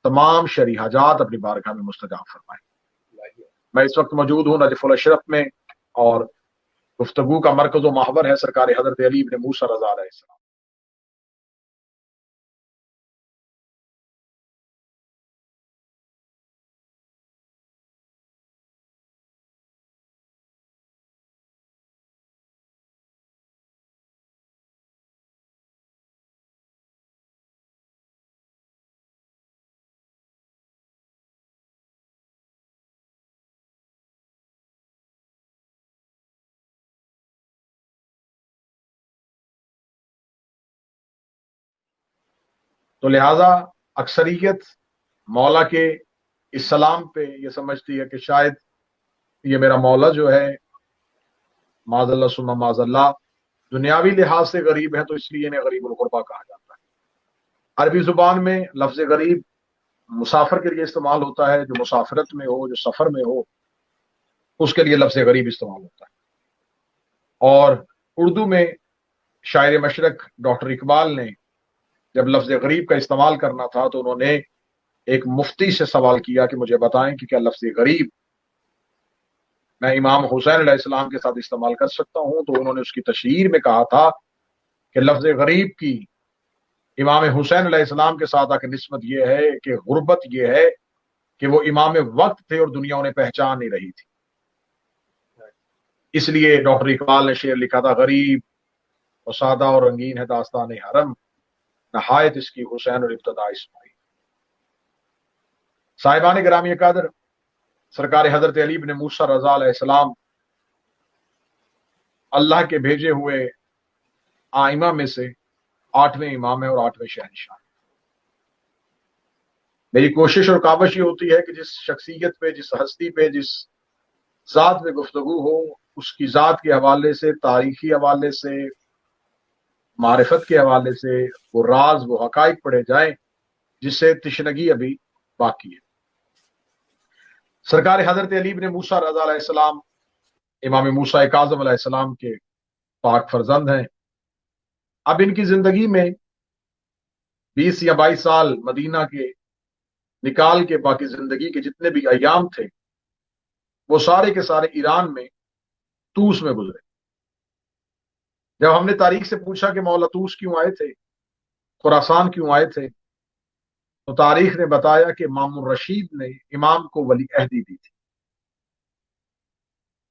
तमाम शरई हाजात अपनी बारगाह में मुस्तजाब फरमाए। मैं इस वक्त मौजूद हूँ नजफुल अशरफ में, और गुफ्तगू का मरकज व महवर है सरकार हजरत अली इब्न मूसा रज़ा अलैहिस्सलाम। तो लिहाजा अक्सरियत मौला के इस सलाम पे ये समझती है कि शायद ये मेरा मौला जो है माज़ल्ला सुम्मा माज़ल्ला दुनियावी लिहाज से गरीब है, तो इसलिए इन्हें गरीबुल गुरबा कहा जाता है। अरबी जुबान में लफ्ज गरीब मुसाफिर के लिए इस्तेमाल होता है, जो मुसाफिरत में हो, जो सफर में हो, उसके लिए लफ्ज गरीब इस्तेमाल होता है। और उर्दू में शायर मशरक डॉक्टर इकबाल ने जब लफ्ज गरीब का इस्तेमाल करना था तो उन्होंने एक मुफ्ती से सवाल किया कि मुझे बताएं कि क्या लफ्ज गरीब मैं इमाम हुसैन अलैहिस्सलाम के साथ इस्तेमाल कर सकता हूं। तो उन्होंने उसकी तशरीह में कहा था कि लफ्ज गरीब की इमाम हुसैन अलैहिस्सलाम के साथ आकर निस्बत यह है कि गुर्बत यह है कि वो इमाम वक्त थे और दुनिया उन्हें पहचान नहीं रही थी। इसलिए डॉक्टर इकबाल ने शेर लिखा था, गरीब और सादा और रंगीन है दास्तान हरम, नहायत इसकी हुसैन और इब्तदा इस्माइल। साहिबान गिरामी कादर, सरकार हजरत अली इब्न मूसा रज़ा अलैहिस्सलाम अल्लाह के भेजे हुए आइमा में से 8वें इमाम है और 8वें शहंशाह। मेरी कोशिश और काविश ये होती है कि जिस शख्सियत पे, जिस हस्ती पे, जिस जात पे गुफ्तगू हो, उसकी जात के हवाले से, तारीखी हवाले से, मारिफत के हवाले से वो राज, वो हकाइक पढ़े जाएं जिससे तिश्नगी अभी बाकी है। सरकार हजरत अली इब्न मूसा रज़ा अलैहिस्सलाम इमाम मूसा काज़िम अलैहिस्सलाम के पाक फर्जंद हैं। अब इनकी जिंदगी में 20 या 22 साल मदीना के निकाल के बाकी जिंदगी के जितने भी अयाम थे वो सारे के सारे ईरान में तूस में गुजरे। जब हमने तारीख से पूछा कि मौला तूस क्यों आए थे, खुरासान क्यों आए थे, तो तारीख ने बताया कि मामून रशीद ने इमाम को वली अहदी दी थी।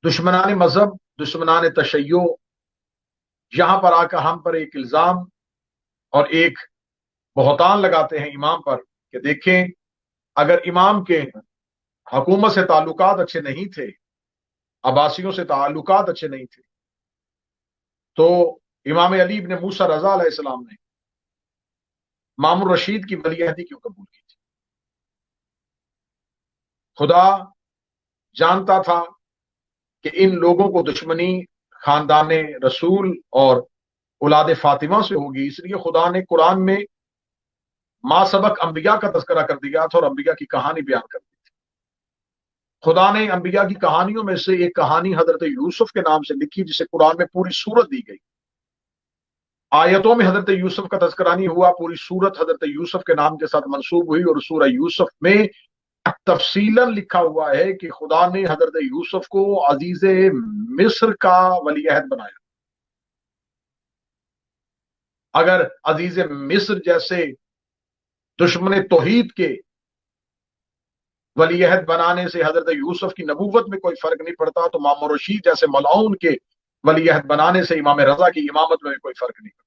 दुश्मनाने मजहब, दुश्मनाने तशय्यो यहां पर आकर हम पर एक इल्जाम और एक बहतान लगाते हैं इमाम पर कि देखें, अगर इमाम के हुकूमत से ताल्लुकात अच्छे नहीं थे, अब्बासियों से ताल्लुकात अच्छे नहीं थे, तो इमाम अली इब्न मूसा रज़ा अलैहिस्सलाम ने मामून रशीद की वली अहदी क्यों कबूल की थी? खुदा जानता था कि इन लोगों को दुश्मनी खानदान रसूल और औलाद फातिमा से होगी, इसलिए खुदा ने कुरान में मा सबक अंबिया का तज़किरा कर दिया था और अंबिया की कहानी बयान कर दी थी। खुदा ने अंबिया की कहानियों में से एक कहानी हजरत यूसुफ के नाम से लिखी, जिसे कुरान में पूरी सूरत दी गई। आयतों में हजरत यूसुफ का तज़किरा नहीं हुआ, पूरी सूरत हजरत यूसुफ के नाम के साथ मंसूब हुई। और सूरह यूसुफ में तफसीलन लिखा हुआ है कि खुदा ने हजरत यूसुफ को अजीज मिस्र का वलीअहद बनाया। अगर अजीज मिस्र जैसे दुश्मन तौहीद के वलीअहद बनाने से हजरत यूसुफ की नबूवत में कोई फर्क नहीं पड़ता, तो मामून रशीद जैसे मलाउन के वलीअहद बनाने से इमाम रजा की इमामत में भी कोई फर्क नहीं पड़ता।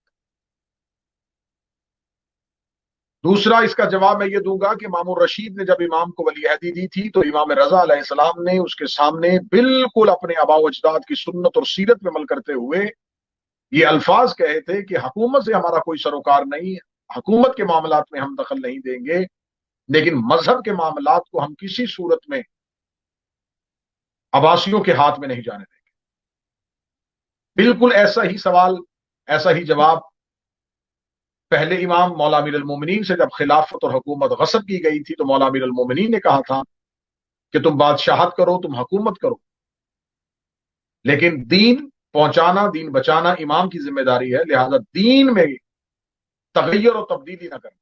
दूसरा इसका जवाब मैं ये दूंगा कि मामून रशीद ने जब इमाम को वलीअहदी दी थी तो इमाम रजा अलैहिस्सलाम ने उसके सामने बिल्कुल अपने आबाओ अजदाद की सुन्नत और सीरत पे अमल करते हुए ये अल्फाज कहे थे कि हुकूमत से हमारा कोई सरोकार नहीं, हुकूमत के मामलात में हम दखल नहीं देंगे, लेकिन मजहब के मामलात को हम किसी सूरत में अब्बासियों के हाथ में नहीं जाने देंगे। बिल्कुल ऐसा ही सवाल, ऐसा ही जवाब पहले इमाम मौला अमीर अल मोमिनीन से जब खिलाफत और हुकूमत गस्ब की गई थी तो मौला अमीर अल मोमिनीन ने कहा था कि तुम बादशाहत करो, तुम हुकूमत करो, लेकिन दीन पहुंचाना, दीन बचाना इमाम की जिम्मेदारी है, लिहाजा दीन में तगय्युर और तब्दीली ना करना।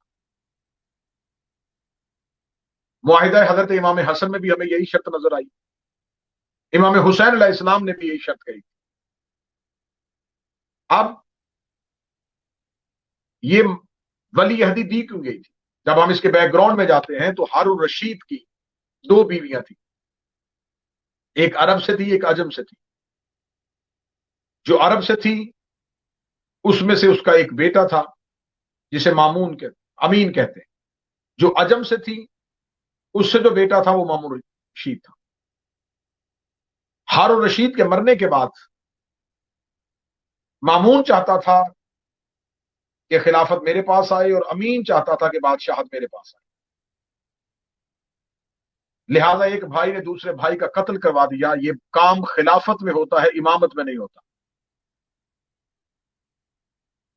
मुआहिदा हजरत इमाम हसन में भी हमें यही शर्त नजर आई, इमाम हुसैन अलैहिस्सलाम ने भी यही शर्त कही। अब ये वली अहदी दी क्यों गई थी? जब हम इसके बैकग्राउंड में जाते हैं तो हारून रशीद की दो बीवियां थी, एक अरब से थी, एक अजम से थी। जो अरब से थी उसमें से उसका एक बेटा था जिसे अमीन कहते हैं। जो अजम से थी उससे जो बेटा था वो मामून रशीद था। हारून रशीद के मरने के बाद मामून चाहता था कि खिलाफत मेरे पास आए और अमीन चाहता था कि बादशाहत मेरे पास आए। लिहाजा एक भाई ने दूसरे भाई का कत्ल करवा दिया। ये काम खिलाफत में होता है, इमामत में नहीं होता।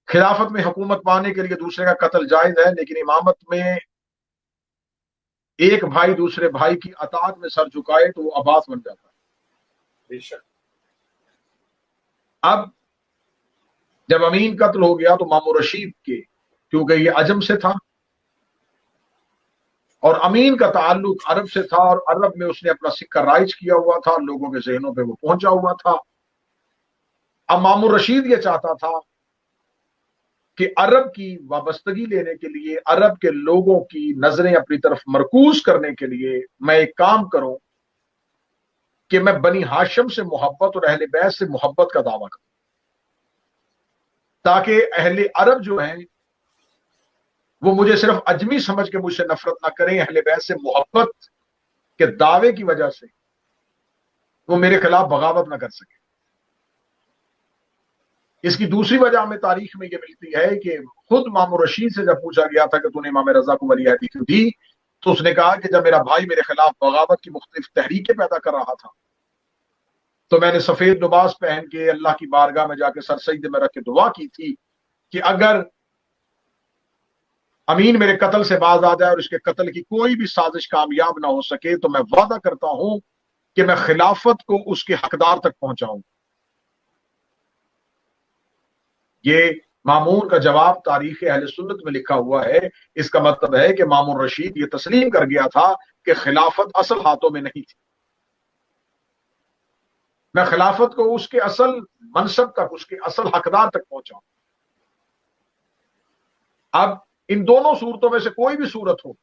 खिलाफत में हुकूमत पाने के लिए दूसरे का कत्ल जायज है, लेकिन इमामत में एक भाई दूसरे भाई की अताअत में सर झुकाए तो वो अब्बास बन जाता है। बेशक। अब जब अमीन कत्ल हो गया तो मामू रशीद के, क्योंकि ये अजम से था और अमीन का ताल्लुक अरब से था और अरब में उसने अपना सिक्का राइज किया हुआ था, लोगों के जहनों पे वो पहुंचा हुआ था। अब मामू रशीद ये चाहता था कि अरब की वाबस्तगी लेने के लिए, अरब के लोगों की नजरें अपनी तरफ मरकूज करने के लिए मैं एक काम करूं कि मैं बनी हाशिम से मोहब्बत और अहले बैत से मोहब्बत का दावा करूं, ताकि अहले अरब जो हैं वो मुझे सिर्फ अजमी समझ के मुझसे नफरत ना करें, अहले बैत से मोहब्बत के दावे की वजह से वो मेरे खिलाफ बगावत ना कर सके। इसकी दूसरी वजह हमें तारीख में यह मिलती है कि खुद मामू रशीद से जब पूछा गया था कि तूने इमाम रजा को वली अहदी क्यों दी, तो उसने कहा कि जब मेरा भाई मेरे खिलाफ बगावत की मुख्तलिफ तहरीकें पैदा कर रहा था तो मैंने सफेद लिबास पहन के अल्लाह की बारगाह में जाके सर सजदे में रख के दुआ की थी कि अगर अमीन मेरे कत्ल से बाज आ जाए और इसके कत्ल की कोई भी साजिश कामयाब ना हो सके तो मैं वादा करता हूं कि मैं खिलाफत को उसके हकदार तक पहुंचाऊं। ये मामून का जवाब तारीख अहले सुन्नत में लिखा हुआ है। इसका मतलब है कि मामून रशीद ये तस्लीम कर गया था कि खिलाफत असल हाथों में नहीं थी, मैं खिलाफत को उसके असल मनसब तक, उसके असल हकदार तक पहुंचाऊं। अब इन दोनों सूरतों में से कोई भी सूरत हो,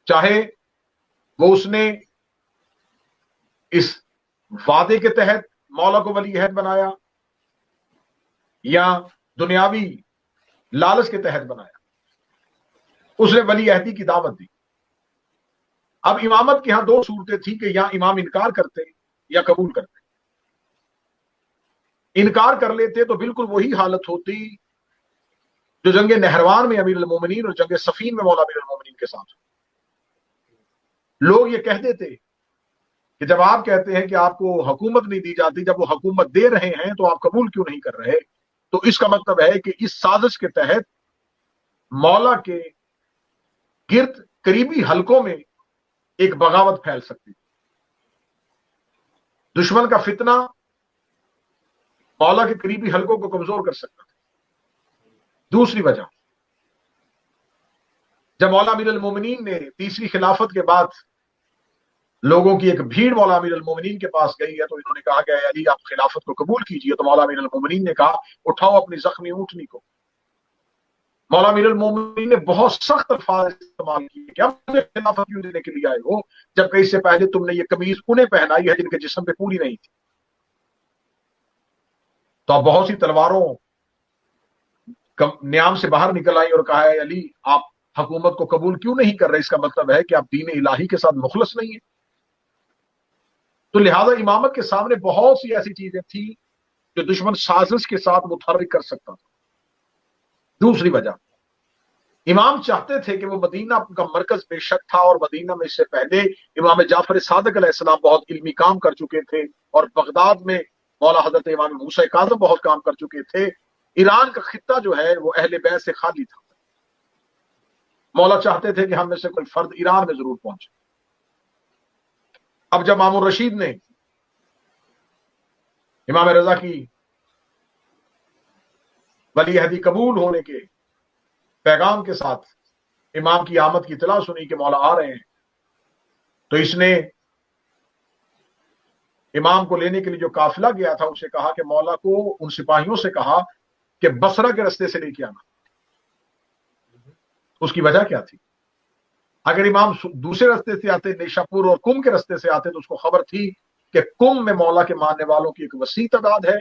चाहे वो उसने इस वादे के तहत मौला को वली अहद बनाया या दुनियावी लालच के तहत बनाया, उसने वली अहदी की दावत दी। अब इमामत के यहां दो सूरतें थी कि या इमाम इनकार करते या कबूल करते। इनकार कर लेते तो बिल्कुल वही हालत होती जो जंग नहरवान में अमीर अल-मोमिनीन और जंग सफीन में मौला अमीर अल-मोमिनीन के साथ। लोग ये कह देते कि जब आप कहते हैं कि आपको हुकूमत नहीं दी जाती, जब वो हुकूमत दे रहे हैं तो आप कबूल क्यों नहीं कर रहे? तो इसका मतलब है कि इस साजिश के तहत मौला के गिर्द करीबी हलकों में एक बगावत फैल सकती थी। दुश्मन का फितना मौला के करीबी हलकों को कमजोर कर सकता था। दूसरी वजह, जब मौला अमीर अल-मोमिनीन ने तीसरी खिलाफत के बाद लोगों की एक भीड़ मौला अमीर अल-मोमिनीन के पास गई है तो इन्होंने कहा कि अली आप खिलाफत को कबूल कीजिए, तो मौला अमीर अल-मोमिनीन ने कहा उठाओ अपनी जख्मी ऊँटनी को। मौला अमीर अल-मोमिनीन ने बहुत सख्त अल्फाज इस्तेमाल किए, क्या मुझे खिलाफत क्यों देने के लिए आए हो, जबकि इससे पहले तुमने ये कमीज उन्हें पहनाई है जिनके जिस्म पे पूरी नहीं थी। तो अब बहुत सी तलवारों न्याम से बाहर निकल आई और कहा है अली आप हुकूमत को कबूल क्यों नहीं कर रहे, इसका मतलब है कि आप दीन इलाही के साथ मुखलस नहीं है। तो लिहाजा इमामत के सामने बहुत सी ऐसी चीजें थी जो दुश्मन साजिश के साथ मुतहर्रिक कर सकता था। दूसरी वजह, इमाम चाहते थे कि वो मदीना का मरकज बेशक था और मदीना में इससे पहले इमाम जाफर सादिक अलैहिस्सलाम बहुत इल्मी काम कर चुके थे और बगदाद में मौला हजरत इमाम मूसा काज़िम बहुत काम कर चुके थे। ईरान का खित्ता जो है वो अहले बैत से खाली था। मौला चाहते थे कि हम में से कोई फर्द ईरान में जरूर पहुंचे। अब जब मामून रशीद ने इमाम रजा की वली अहदी कबूल होने के पैगाम के साथ امام کی آمد کی اطلاع سنی کہ مولا آ رہے ہیں، تو اس نے امام کو لینے کے لیے جو قافلہ گیا تھا اسے کہا کہ مولا کو ان سپاہیوں سے کہا کہ بصرہ کے رستے سے لے کے آنا۔ اس کی وجہ کیا تھی؟ اگر امام دوسرے رستے سے آتے، نیشاپور اور کم کے رستے سے آتے، تو اس کو خبر تھی کہ کم میں مولا کے ماننے والوں کی ایک وسیع تعداد ہے،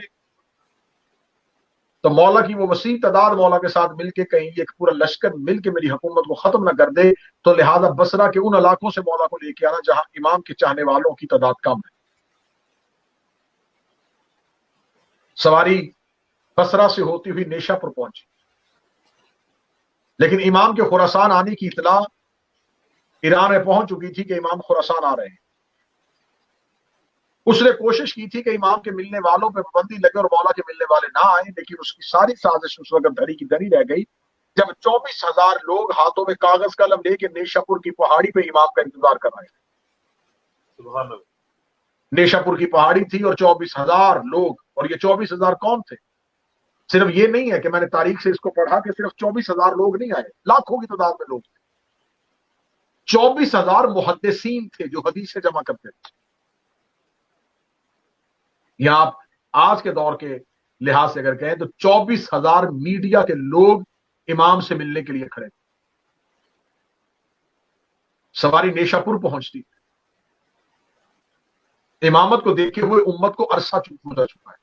تو مولا کی وہ وسیع تعداد مولا کے ساتھ مل کے کہیں ایک پورا لشکر مل کے میری حکومت کو ختم نہ کر دے، تو لہذا بصرہ کے ان علاقوں سے مولا کو لے کے آنا جہاں امام کے چاہنے والوں کی تعداد کم ہے۔ سواری بصرہ سے ہوتی ہوئی نیشا پر پہنچی، لیکن امام کے خراسان آنے کی اطلاع ایران میں پہنچ چکی تھی کہ امام خراسان آ رہے ہیں۔ اس نے کوشش کی تھی کہ امام کے ملنے والوں پہ پابندی لگے اور مولا کے ملنے والے نہ آئیں، لیکن اس کی ساری سازش اس وقت دھری کی دھری رہ گئی جب 24,000 لوگ ہاتھوں میں کاغذ قلم لے کے نیشاپور کی پہاڑی پہ امام کا انتظار کر رہے ہیں۔ سبحان اللہ۔ نیشاپور کی پہاڑی تھی اور 24,000 لوگ، اور یہ 24,000 کون تھے؟ صرف یہ نہیں ہے کہ میں نے تاریخ سے اس کو پڑھا کہ صرف 24,000 لوگ نہیں آئے، لاکھوں کی تعداد میں لوگ تھے۔ 24,000 محدثین تھے جو حدیثیں جمع کرتے تھے۔ یا آپ آج کے دور کے لحاظ سے اگر کہیں تو 24,000 میڈیا کے لوگ امام سے ملنے کے لیے کھڑے تھے۔ سواری نیشاپور پہنچتی، امامت کو دیکھے ہوئے امت کو عرصہ گزر چکا ہے۔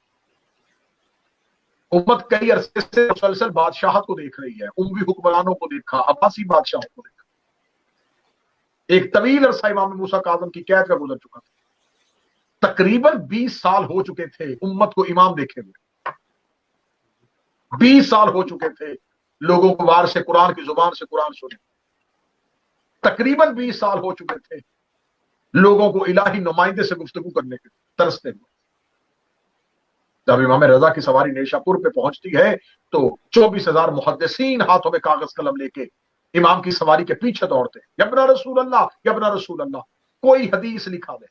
امت کئی عرصے سے مسلسل بادشاہت کو دیکھ رہی ہے، اموی حکمرانوں کو دیکھا، عباسی بادشاہوں کو دیکھا، ایک طویل عرصہ امام موسیٰ کاظم کی قید کا گزر چکا تھا۔ تقریباً 20 سال ہو چکے تھے امت کو امام دیکھے ہوئے، 20 سال ہو چکے تھے لوگوں کو وارث قرآن کی زبان سے قرآن سنے، تقریباً 20 سال ہو چکے تھے لوگوں کو الہی نمائندے سے گفتگو کرنے کے ترستے ہوئے۔ جب امام رضا کی سواری نیشاپور پہ پہنچتی ہے تو 24,000 محدثین ہاتھوں میں کاغذ قلم لے کے امام کی سواری کے پیچھے دوڑتے، یبنا رسول اللہ، یبنا رسول اللہ، کوئی حدیث لکھا دے۔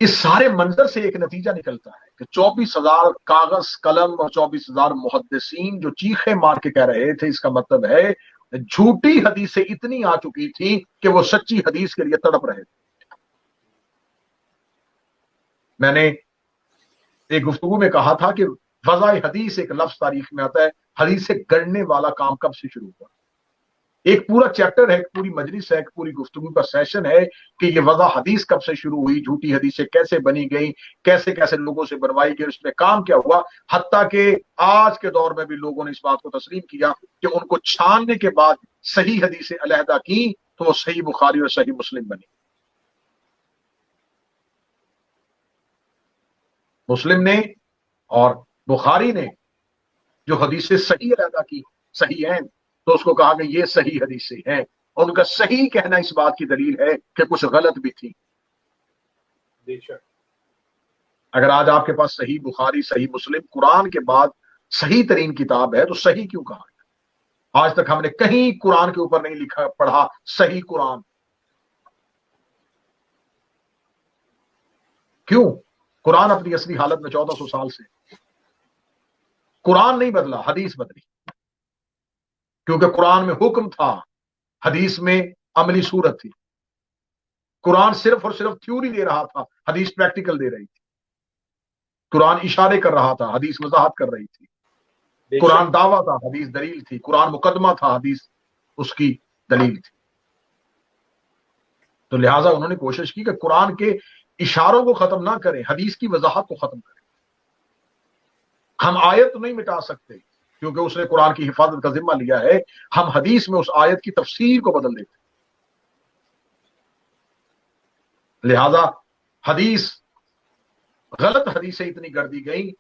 اس سارے منظر سے ایک نتیجہ نکلتا ہے کہ 24,000 کاغذ قلم اور 24,000 محدثین جو چیخے مار کے کہہ رہے تھے، اس کا مطلب ہے جھوٹی حدیثیں اتنی آ چکی تھی کہ وہ سچی حدیث کے لیے تڑپ رہے تھے۔ میں نے ایک گفتگو میں کہا تھا کہ وضع حدیث ایک لفظ تاریخ میں آتا ہے، حدیث سے گڑنے والا کام کب سے شروع ہوا؟ ایک پورا چیپٹر ہے، ایک پوری مجلس ہے، ایک پوری گفتگو کا سیشن ہے کہ یہ وضع حدیث کب سے شروع ہوئی، جھوٹی حدیثیں کیسے بنی گئی، کیسے کیسے لوگوں سے بنوائی گئی، اس میں کام کیا ہوا، حتیٰ کہ آج کے دور میں بھی لوگوں نے اس بات کو تسلیم کیا کہ ان کو چھاننے کے بعد صحیح حدیثیں علیحدہ کی تو وہ صحیح بخاری اور صحیح مسلم بنی۔ مسلم نے اور بخاری نے جو حدیثیں صحیح علیحدہ کی، صحیح ہیں، تو اس کو کہا کہ یہ صحیح حدیثیں ہیں، اور ان کا صحیح کہنا اس بات کی دلیل ہے کہ کچھ غلط بھی تھی۔ اگر آج آپ کے پاس صحیح بخاری، صحیح مسلم، قرآن کے بعد صحیح ترین کتاب ہے تو صحیح کیوں کہا گیا؟ آج تک ہم نے کہیں قرآن کے اوپر نہیں لکھا پڑھا صحیح قرآن، کیوں؟ قرآن اپنی اصلی حالت میں 1400 سال سے، قرآن نہیں بدلا، حدیث بدلی، کیونکہ قرآن میں حکم تھا، حدیث میں عملی صورت تھی۔ قرآن صرف اور صرف تھیوری دے رہا تھا، حدیث پریکٹیکل دے رہی تھی۔ قرآن اشارے کر رہا تھا، حدیث وضاحت کر رہی تھی۔ قرآن دعویٰ تھا، حدیث دلیل تھی۔ قرآن مقدمہ تھا، حدیث اس کی دلیل تھی۔ تو لہٰذا انہوں نے کوشش کی کہ قرآن کے اشاروں کو ختم نہ کریں، حدیث کی وضاحت کو ختم کریں۔ ہم آیت تو نہیں مٹا سکتے کیونکہ اس نے قرآن کی حفاظت کا ذمہ لیا ہے، ہم حدیث میں اس آیت کی تفسیر کو بدل دیتے۔ لہذا حدیث، غلط حدیثیں اتنی کر دی گئی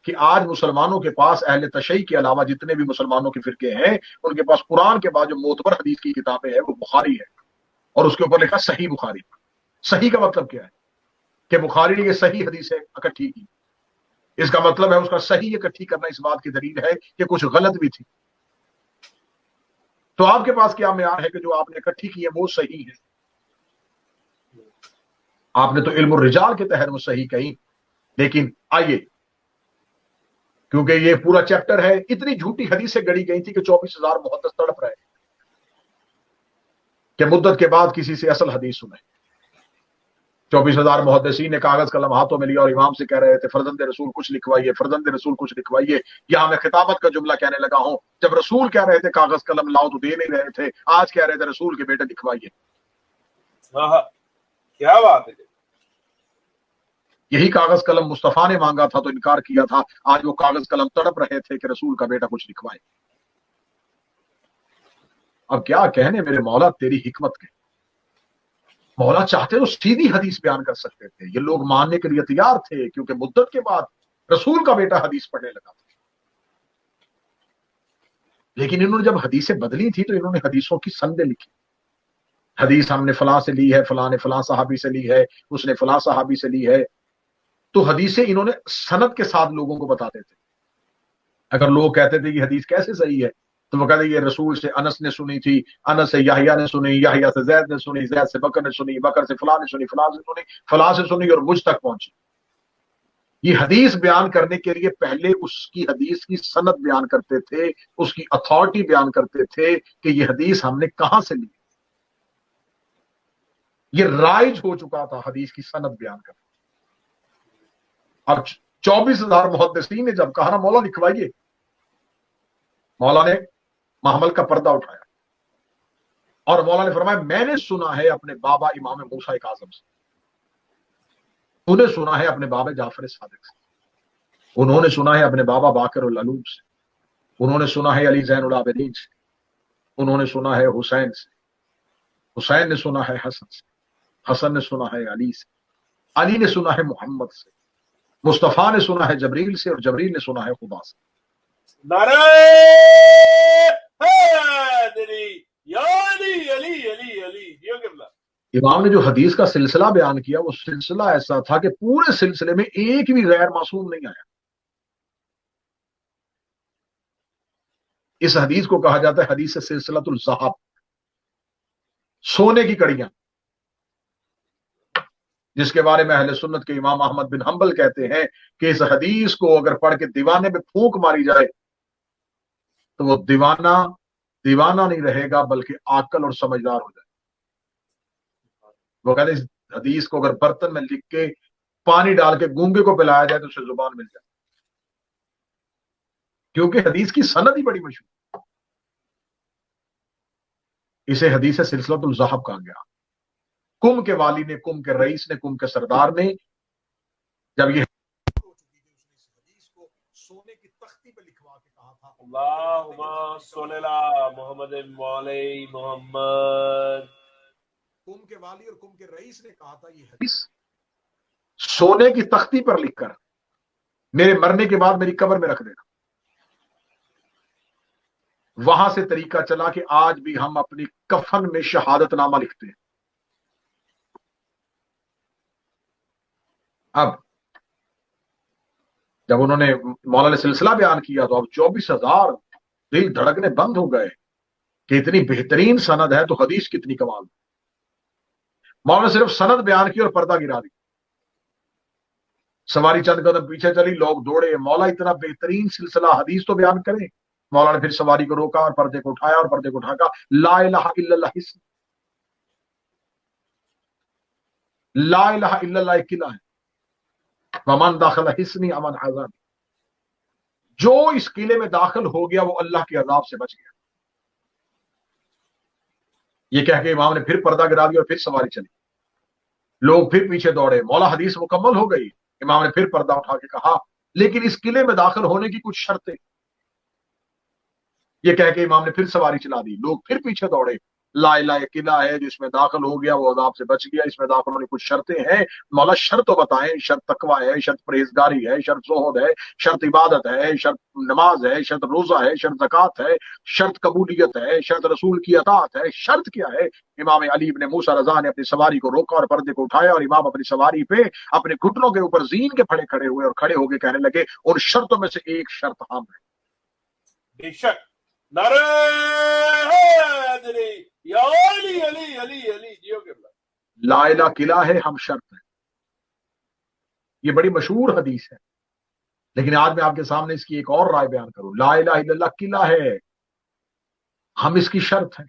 کہ آج مسلمانوں کے پاس اہل تشیع کے علاوہ جتنے بھی مسلمانوں کے فرقے ہیں ان کے پاس قرآن کے بعد جو معتبر حدیث کی کتابیں ہیں وہ بخاری ہے، اور اس کے اوپر لکھا صحیح بخاری۔ صحیح کا مطلب کیا ہے؟ کہ بخاری نے یہ صحیح حدیث ہے اکٹھی کی، اس کا مطلب ہے اس کا صحیح اکٹھی کرنا اس بات کی دلیل ہے کہ کچھ غلط بھی تھی۔ تو آپ کے پاس کیا معیار ہے کہ جو آپ نے اکٹھی کی ہے وہ صحیح ہے؟ آپ نے تو علم الرجال کے تحت وہ صحیح کہی، لیکن آئیے کیونکہ یہ پورا چیپٹر ہے، اتنی جھوٹی حدیثیں گڑی گئی تھی کہ 24,000 محدث تڑپ رہے کہ مدت کے بعد کسی سے اصل حدیث سنیں۔ 24,000 محدثین نے کاغذ قلم ہاتھوں میں لیا اور امام سے کہہ رہے تھے فرزند رسول کچھ لکھوائیے، فرزند رسول کچھ لکھوائیے۔ یہاں میں خطابت کا جملہ کہنے لگا ہوں، جب رسول کہہ رہے تھے کاغذ قلم لاؤ تو دے نہیں رہے تھے، آج کہہ رہے تھے رسول کے بیٹے لکھوائیے۔ کیا بات ہے! یہی کاغذ قلم مصطفیٰ نے مانگا تھا تو انکار کیا تھا، آج وہ کاغذ قلم تڑپ رہے تھے کہ رسول کا بیٹا کچھ لکھوائے۔ اب کیا کہنے میرے مولا تیری حکمت کے، مولا چاہتے تو سیدھی حدیث بیان کر سکتے تھے، یہ لوگ ماننے کے لیے تیار تھے کیونکہ مدت کے بعد رسول کا بیٹا حدیث پڑھنے لگا تھا۔ لیکن انہوں نے جب حدیثیں بدلی تھی تو انہوں نے حدیثوں کی سندیں لکھی، حدیث ہم نے فلاں سے لی ہے، فلاں نے فلاں صحابی سے لی ہے، اس نے فلاں صحابی سے لی ہے، تو حدیثیں انہوں نے سند کے ساتھ لوگوں کو بتاتے تھے۔ اگر لوگ کہتے تھے یہ حدیث کیسے صحیح ہے تو وہ کہتے یہ رسول سے انس نے سنی تھی، انس سے یحییٰ نے سنی، یحییٰ سے زید نے سنی، زید سے بکر نے سنی، بکر سے فلاں نے سنی، فلاں سے سنی، فلاں سے سنی اور مجھ تک پہنچی۔ یہ حدیث بیان کرنے کے لیے پہلے اس کی حدیث کی سند بیان کرتے تھے، اس کی اتھارٹی بیان کرتے تھے کہ یہ حدیث ہم نے کہاں سے لی۔ یہ رائج ہو چکا تھا حدیث کی سند بیان کرنا۔ اب 24,000 محدثین نے جب کہا نا مولا لکھوائیے، مولا نے محمل کا پردہ اٹھایا اور مولا نے فرمایا میں نے سنا ہے اپنے بابا امام موسیٰ کاظم سے، انہیں سنا ہے اپنے بابا جعفر صادق سے، انہوں نے سنا ہے اپنے بابا باقر العلوم سے، انہوں نے سنا ہے علی زین العابدین سے، انہوں نے سنا ہے حسین سے، حسین نے سنا ہے حسن سے، حسن نے سنا ہے علی سے، علی نے سنا ہے محمد سے، مصطفیٰ نے سنا ہے جبریل سے اور جبریل نے سنا ہے خدا سے۔ نعرہ حیدری یا علی علی علی علی جیو قبلہ۔ امام نے جو حدیث کا سلسلہ بیان کیا وہ سلسلہ ایسا تھا کہ پورے سلسلے میں ایک بھی غیر معصوم نہیں آیا۔ اس حدیث کو کہا جاتا ہے حدیث سلسلۃ الذہب، سونے کی کڑیاں، جس کے بارے میں اہل سنت کے امام احمد بن حنبل کہتے ہیں کہ اس حدیث کو اگر پڑھ کے دیوانے میں پھونک ماری جائے تو وہ دیوانہ نہیں رہے گا بلکہ عاقل اور سمجھدار ہو جائے۔ وہ کہتے ہیں اس حدیث کو اگر برتن میں لکھ کے پانی ڈال کے گونگے کو پلایا جائے تو اسے زبان مل جائے، کیونکہ حدیث کی سند ہی بڑی مشہور۔ اسے حدیث سلسلۃ الذہب کہا گیا۔ کم کے والی نے، کم کے رئیس نے، کم کے سردار نے جب یہ حدیث کو سونے کی تختی پہ لکھوا کے کہا تھا اللہم صلی علی محمد وعلی محمد، کم کے والی اور کم کے رئیس نے کہا تھا یہ حدیث سونے کی تختی پر لکھ کر میرے مرنے کے بعد میری قبر میں رکھ دینا۔ وہاں سے طریقہ چلا کہ آج بھی ہم اپنی کفن میں شہادت نامہ لکھتے ہیں۔ اب جب انہوں نے مولانا نے سلسلہ بیان کیا تو اب 24,000 دل دھڑکنے بند ہو گئے کہ اتنی بہترین سند ہے تو حدیث کتنی کمال۔ مولانا نے صرف سند بیان کی اور پردہ گرا دی، سواری چند قدم پیچھے چلی، لوگ دوڑے، مولا اتنا بہترین سلسلہ حدیث تو بیان کریں۔ مولا نے پھر سواری کو روکا اور پردے کو اٹھایا اور پردے کو اٹھا کر لا الہ الا اللہ حسن، لا الہ الا اللہ ایک قلعہ ہے، ومن داخل حسنی امن عذاب، جو اس قلعے میں داخل ہو گیا وہ اللہ کے عذاب سے بچ گیا۔ یہ کہہ کے امام نے پھر پردہ گرا دیا اور پھر سواری چلی، لوگ پھر پیچھے دوڑے، مولا حدیث مکمل ہو گئی۔ امام نے پھر پردہ اٹھا کے کہا لیکن اس قلعے میں داخل ہونے کی کچھ شرطیں۔ یہ کہہ کے امام نے پھر سواری چلا دی، لوگ پھر پیچھے دوڑے، لا الہ ایک قلعہ ہے جو اس میں داخل ہو گیا وہ عذاب سے بچ گیا، اس میں داخل ہونے کی کچھ شرطیں ہیں۔ مولا شرط تو بتائیں، شرط تقوی ہے، شرط پرہیزگاری ہے، شرط زہد ہے، شرط عبادت ہے، شرط نماز ہے، شرط روزہ ہے، شرط زکوٰۃ ہے، شرط قبولیت ہے، شرط رسول کی اطاعت ہے، شرط کیا ہے؟ امام علی بن موسیٰ رضا نے اپنی سواری کو روکا اور پردے کو اٹھایا اور امام اپنی سواری پہ اپنے گھٹنوں کے اوپر زین کے پھڑے کھڑے ہوئے اور کھڑے ہو کے کہنے لگے ان شرطوں میں سے ایک شرط ہم ہے۔ بے شک نعرہ حیدری یا علی علی علی علی جیو قبلہ۔ لا الہ قلعہ ہے، ہم شرط ہیں۔ یہ بڑی مشہور حدیث ہے لیکن آج میں آپ کے سامنے اس کی ایک اور رائے بیان کروں. لا الہ الا اللہ قلعہ ہے، ہم اس کی شرط ہیں.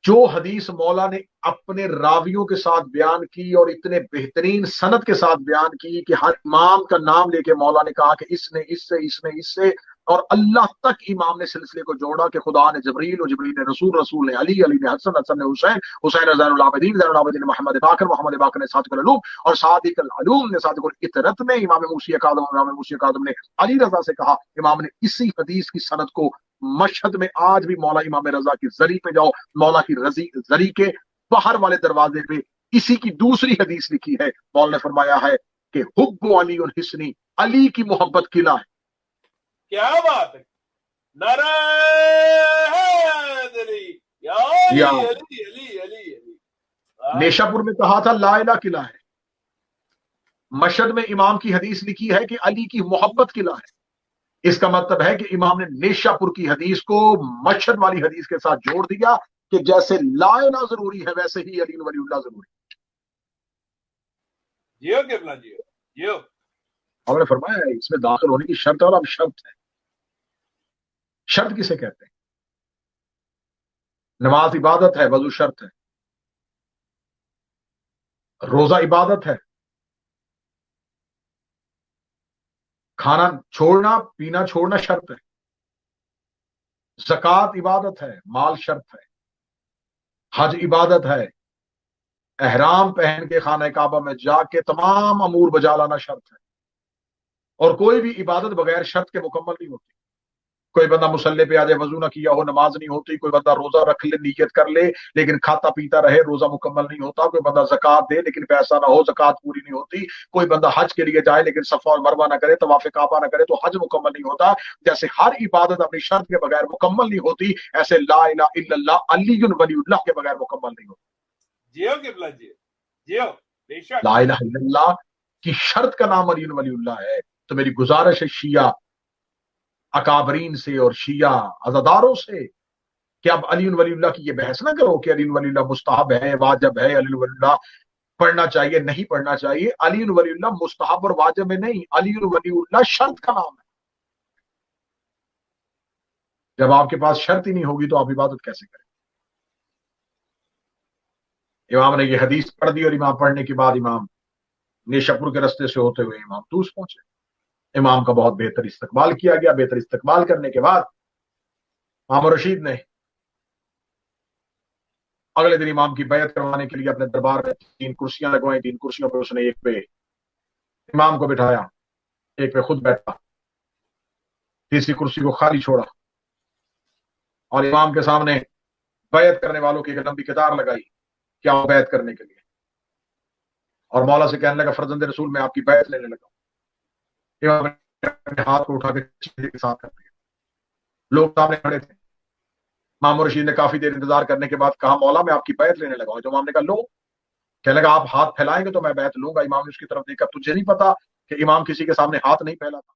جو حدیث مولا نے اپنے راویوں کے ساتھ بیان کی اور اتنے بہترین سند کے ساتھ بیان کی کہ ہر امام کا نام لے کے مولا نے کہا کہ اس نے اس سے، اس نے اس سے، اور اللہ تک امام نے سلسلے کو جوڑا کہ خدا نے جبریل، اور جبریل نے رسول، رسول نے علی، علی نے حسن، حسن نے حسین، حسین نے زین العابدین، زین العابدین نے محمد باقر، محمد باقر نے صادق العلوم، اور صادق العلوم نے صادق الفطرت نے امام موسی کاظم، امام موسی کاظم نے علی رضا سے کہا. امام نے اسی حدیث کی سند کو مشہد میں آج بھی مولا امام رضا کی زری پہ جاؤ، مولا کی زری کے باہر والے دروازے پہ اسی کی دوسری حدیث لکھی ہے. مولا نے فرمایا ہے کہ حب علی الحسنی، علی کی محبت قلعہ ہے. کیا بات ہے. نعرہ حیدری، یا علی یا علی علی علی علی. نیشا پور میں کہا تھا لا الہ قلعہ ہے، مشہد میں امام کی حدیث لکھی ہے کہ علی کی محبت قلعہ ہے. اس کا مطلب ہے کہ امام نے نیشا پور کی حدیث کو مشہد والی حدیث کے ساتھ جوڑ دیا کہ جیسے لا الہ ضروری ہے ویسے ہی علی ولی اللہ ضروری ہے. جیو قبلہ جیو جیو. ہم نے فرمایا ہے اس میں داخل ہونے کی شرط ہے، اور اب شرط ہے. شرط کسے کہتے ہیں؟ نماز عبادت ہے، وضو شرط ہے. روزہ عبادت ہے، کھانا چھوڑنا پینا چھوڑنا شرط ہے. زکوٰۃ عبادت ہے، مال شرط ہے. حج عبادت ہے، احرام پہن کے خانہ کعبہ میں جا کے تمام امور بجا لانا شرط ہے. اور کوئی بھی عبادت بغیر شرط کے مکمل نہیں ہوتی. کوئی بندہ مسلح پہ آ جائے، وضو نہ کیا ہو، نماز نہیں ہوتی. کوئی بندہ روزہ رکھ لے، نیت کر لے، لیکن کھاتا پیتا رہے، روزہ مکمل نہیں ہوتا. کوئی بندہ زکوٰۃ دے لیکن پیسہ نہ ہو، زکوٰۃ پوری نہیں ہوتی. کوئی بندہ حج کے لیے جائے لیکن صفا اور مروہ نہ کرے، طواف کعبہ نہ کرے، تو حج مکمل نہیں ہوتا. جیسے ہر عبادت اپنی شرط کے بغیر مکمل نہیں ہوتی، ایسے لا الہ الا اللہ علی ولی اللہ کے بغیر مکمل نہیں ہوتی. جیو قبلہ جیو جیو. بے شک. لا الہ الا اللہ کی شرط کا نام علی ولی اللہ ہے. تو میری گزارش ہے شیعہ اکابرین سے اور شیعہ عزاداروں سے کہ اب علی ولی اللہ کی یہ بحث نہ کرو کہ علی ولی اللہ مستحب ہے، واجب ہے، علی ولی اللہ پڑھنا چاہیے نہیں پڑھنا چاہیے. علی ولی اللہ مستحب اور واجب میں نہیں، علی ولی اللہ شرط کا نام ہے. جب آپ کے پاس شرط ہی نہیں ہوگی تو آپ عبادت کیسے کریں؟ امام نے یہ حدیث پڑھ دی اور امام پڑھنے کے بعد امام نیشاپور کے رستے سے ہوتے ہوئے امام توس پہنچے. امام کا بہت بہتر استقبال کیا گیا. بہتر استقبال کرنے کے بعد امام رشید نے اگلے دن امام کی بیعت کروانے کے لیے اپنے دربار میں 3 کرسیاں لگوائیں. 3 کرسیوں پہ اس نے ایک پہ امام کو بٹھایا، ایک پہ خود بیٹھا، تیسری کرسی کو خالی چھوڑا اور امام کے سامنے بیعت کرنے والوں کی ایک لمبی قطار لگائی کیا بیعت کرنے کے لیے. اور مولا سے کہنے لگا فرزند رسول میں آپ کی بیعت لینے لگا. امام نے اپنے ہاتھ کو اٹھا کے چہرے کے ساتھ کر دیا. لوگ سامنے کھڑے تھے. امام رشید نے کافی دیر انتظار کرنے کے بعد کہا مولا میں آپ کی بیعت لینے لگا ہوں. جو امام نے کہا لو. کہنے لگا آپ ہاتھ پھیلائیں گے تو میں بیعت لوں گا. امام نے اس کی طرف دیکھا، تجھے نہیں پتا کہ امام کسی کے سامنے ہاتھ نہیں پھیلاتا؟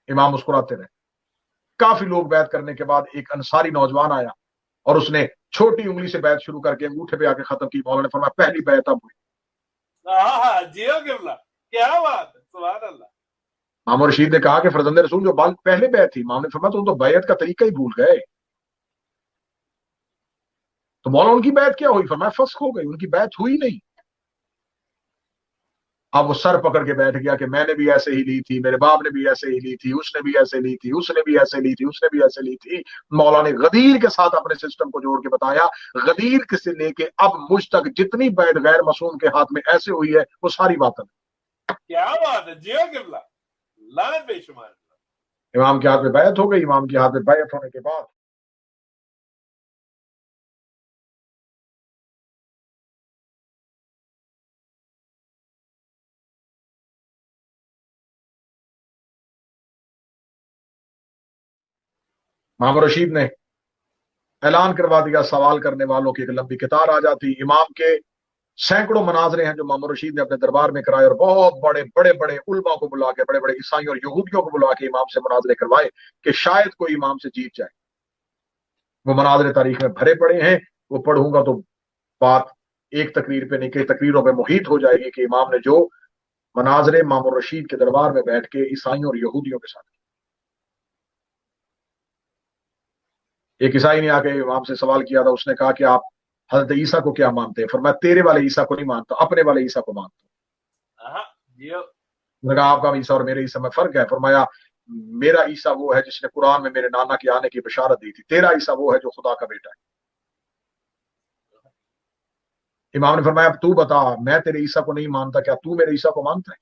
امام مسکراتے رہے. کافی لوگ بیعت کرنے کے بعد ایک انصاری نوجوان آیا اور اس نے چھوٹی انگلی سے بیعت شروع کر کے انگوٹھے پہ آ کے ختم کی. مولا نے فرمایا پہلی بیعت اب ہوئی. جیو قبلہ. کیا بات ہے. سبحان اللہ. امام رشید نے کہا کہ فرزند رسول جو بال پہلے بیعت تھی. امام نے فرمایا تم تو بیعت کا طریقہ ہی بھول گئے. تو مولا ان کی بیعت کیا ہوئی؟ فرمایا فسخ ہو گئی، ان کی بیعت ہوئی نہیں. اب وہ سر پکڑ کے بیٹھ گیا کہ میں نے بھی ایسے ہی لی تھی، میرے باپ نے بھی ایسے ہی لی تھی، اس نے بھی ایسے لی تھی، اس نے بھی ایسے لی تھی، اس نے بھی ایسے لی تھی. مولا نے غدیر کے ساتھ اپنے سسٹم کو جوڑ کے بتایا. غدیر سے لے کے اب مجھ تک جتنی بیعت غیر معصوم کے ہاتھ میں ایسے ہوئی ہے وہ ساری باطل. کیا بات ہے. جیو قبلہ. لعنت بے شمار. امام کے ہاتھ میں بیعت ہو گئی. امام کے ہاتھ میں بیعت ہونے کے بعد امام رشید نے اعلان کروا دیا. سوال کرنے والوں کی ایک لمبی قطار آ جاتی. امام کے सैकड़ों मनाजरे हैं जो मामूर रशीद ने अपने दरबार में कराए, और बहुत बड़े बड़े बड़े उलमा को बुला के, बड़े बड़े ईसाइयों और यहूदियों को बुला के इमाम से मुनाजरे करवाए कि शायद कोई इमाम से जीत जाए। वो मनाजरे तारीख में भरे पड़े हैं, वो पढ़ूंगा तो बात एक तकरीर पे नहीं, कई तकरीरों पे मुहित हो जाएगी कि इमाम ने जो मनाजरे मामूर रशीद के दरबार में बैठ के ईसाइयों और यहूदियों के साथ। एक ईसाई ने आके इमाम से सवाल किया था, उसने कहा कि आप हजरत ईसा को क्या मानते हैं? फरमाया तेरे वाले ईसा को नहीं मानता, अपने वाले ईसा को मानता हाँ, जियो। हूं। मैंने कहा आपका ईसा और मेरे ईसा में फर्क है? फरमाया मेरा ईसा वो है जिसने कुरान में मेरे नाना के आने की बशारत दी थी, तेरा ईसा वो है जो खुदा का बेटा है। इमाम ने फरमाया तू बता, मैं तेरे ईसा को नहीं मानता, क्या तू मेरे ईसा को मानता है?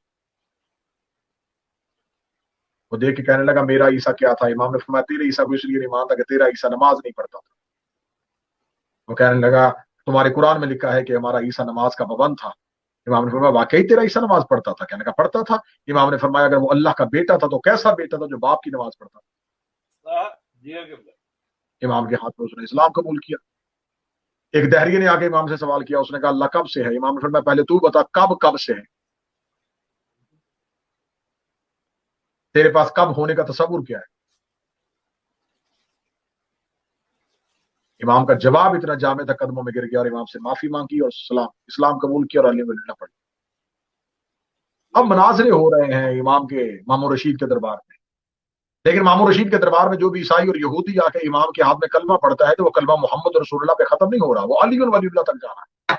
वो देख के कहने लगा मेरा ईसा क्या था? इमाम ने फरमाया तेरे ईसा को इसलिए नहीं मानता कि तेरा ईसा नमाज नहीं पढ़ता था। वो कहने लगा तुम्हारे कुरान में लिखा है कि हमारा ईसा नमाज का पाबंद था। इमाम ने फरमाया वाकई तेरा ईसा नमाज पढ़ता था? कहने का पढ़ता था। इमाम ने फरमाया अगर वो अल्लाह का बेटा था तो कैसा बेटा था जो बाप की नमाज पढ़ता था? हाँ, जियो के बल्ले। इमाम के हाथ में उसने इस्लाम कबूल किया। एक दहरिये ने आके इमाम से सवाल किया, उसने कहा अल्लाह कब से है? इमाम ने फरमाया पहले तू बता कब कब से है, तेरे पास कब होने का तस्वुर क्या है? इमाम का जवाब इतना जामे था, कदमों में गिर गया और इमाम से माफी मांगी और सलाम इस्लाम कबूल किया और अली में लड़ना पड़ा। अब जियो के बल्ले। मनाजरे हो रहे हैं इमाम के, मामूर रशीद के दरबार में। लेकिन मामूर रशीद के दरबार में जो भी ईसाई और यहूदी आके इमाम के हाथ में कलमा पड़ता है तो वो कलमा मोहम्मद रसूलुल्लाह पे खत्म नहीं हो रहा, वो अली और वलीउल्लाह तक जाना है।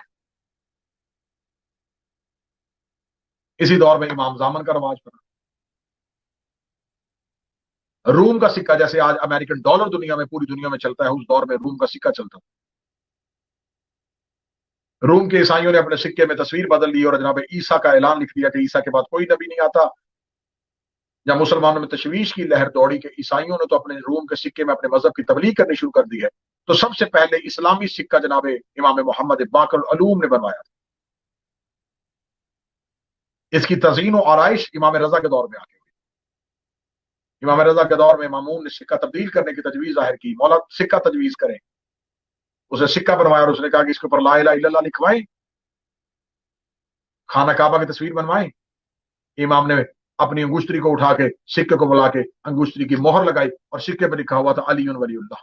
इसी दौर में इमाम जामन का रवाज बना। रूम का सिक्का, जैसे आज अमेरिकन डॉलर दुनिया में, पूरी दुनिया में चलता है, उस दौर में रूम का सिक्का चलता था। रूम के ईसाइयों ने अपने सिक्के में तस्वीर बदल ली और जनाब ईसा का ऐलान लिख दिया कि ईसा के बाद कोई नबी नहीं आता। जब मुसलमानों में तशवीश की लहर दौड़ी कि ईसाइयों ने तो अपने रूम के सिक्के में अपने मजहब की तबलीग करनी शुरू कर दी है, तो सबसे पहले इस्लामी सिक्का जनाब इमाम मोहम्मद बाकर अलूम ने बनवाया था। इसकी तजीन और आरइश इमाम रजा के दौर में आके हुई। इमाम रजा के दौर में मामून ने सिक्का तब्दील करने की तजवीज जाहिर की, मौला सिक्का तजवीज करें। उसे सिक्का बनवाया और उसने कहा कि इसके ऊपर ला इलाहा इल्लल्लाह लिखवाएं, खाना काबा की तस्वीर बनवाएं। इमाम ने अपनी अंगुश्तरी को उठा के सिक्के को बुला के अंगुश्तरी की मोहर लगाई और सिक्के पर लिखा हुआ था अली वलीउल्लाह।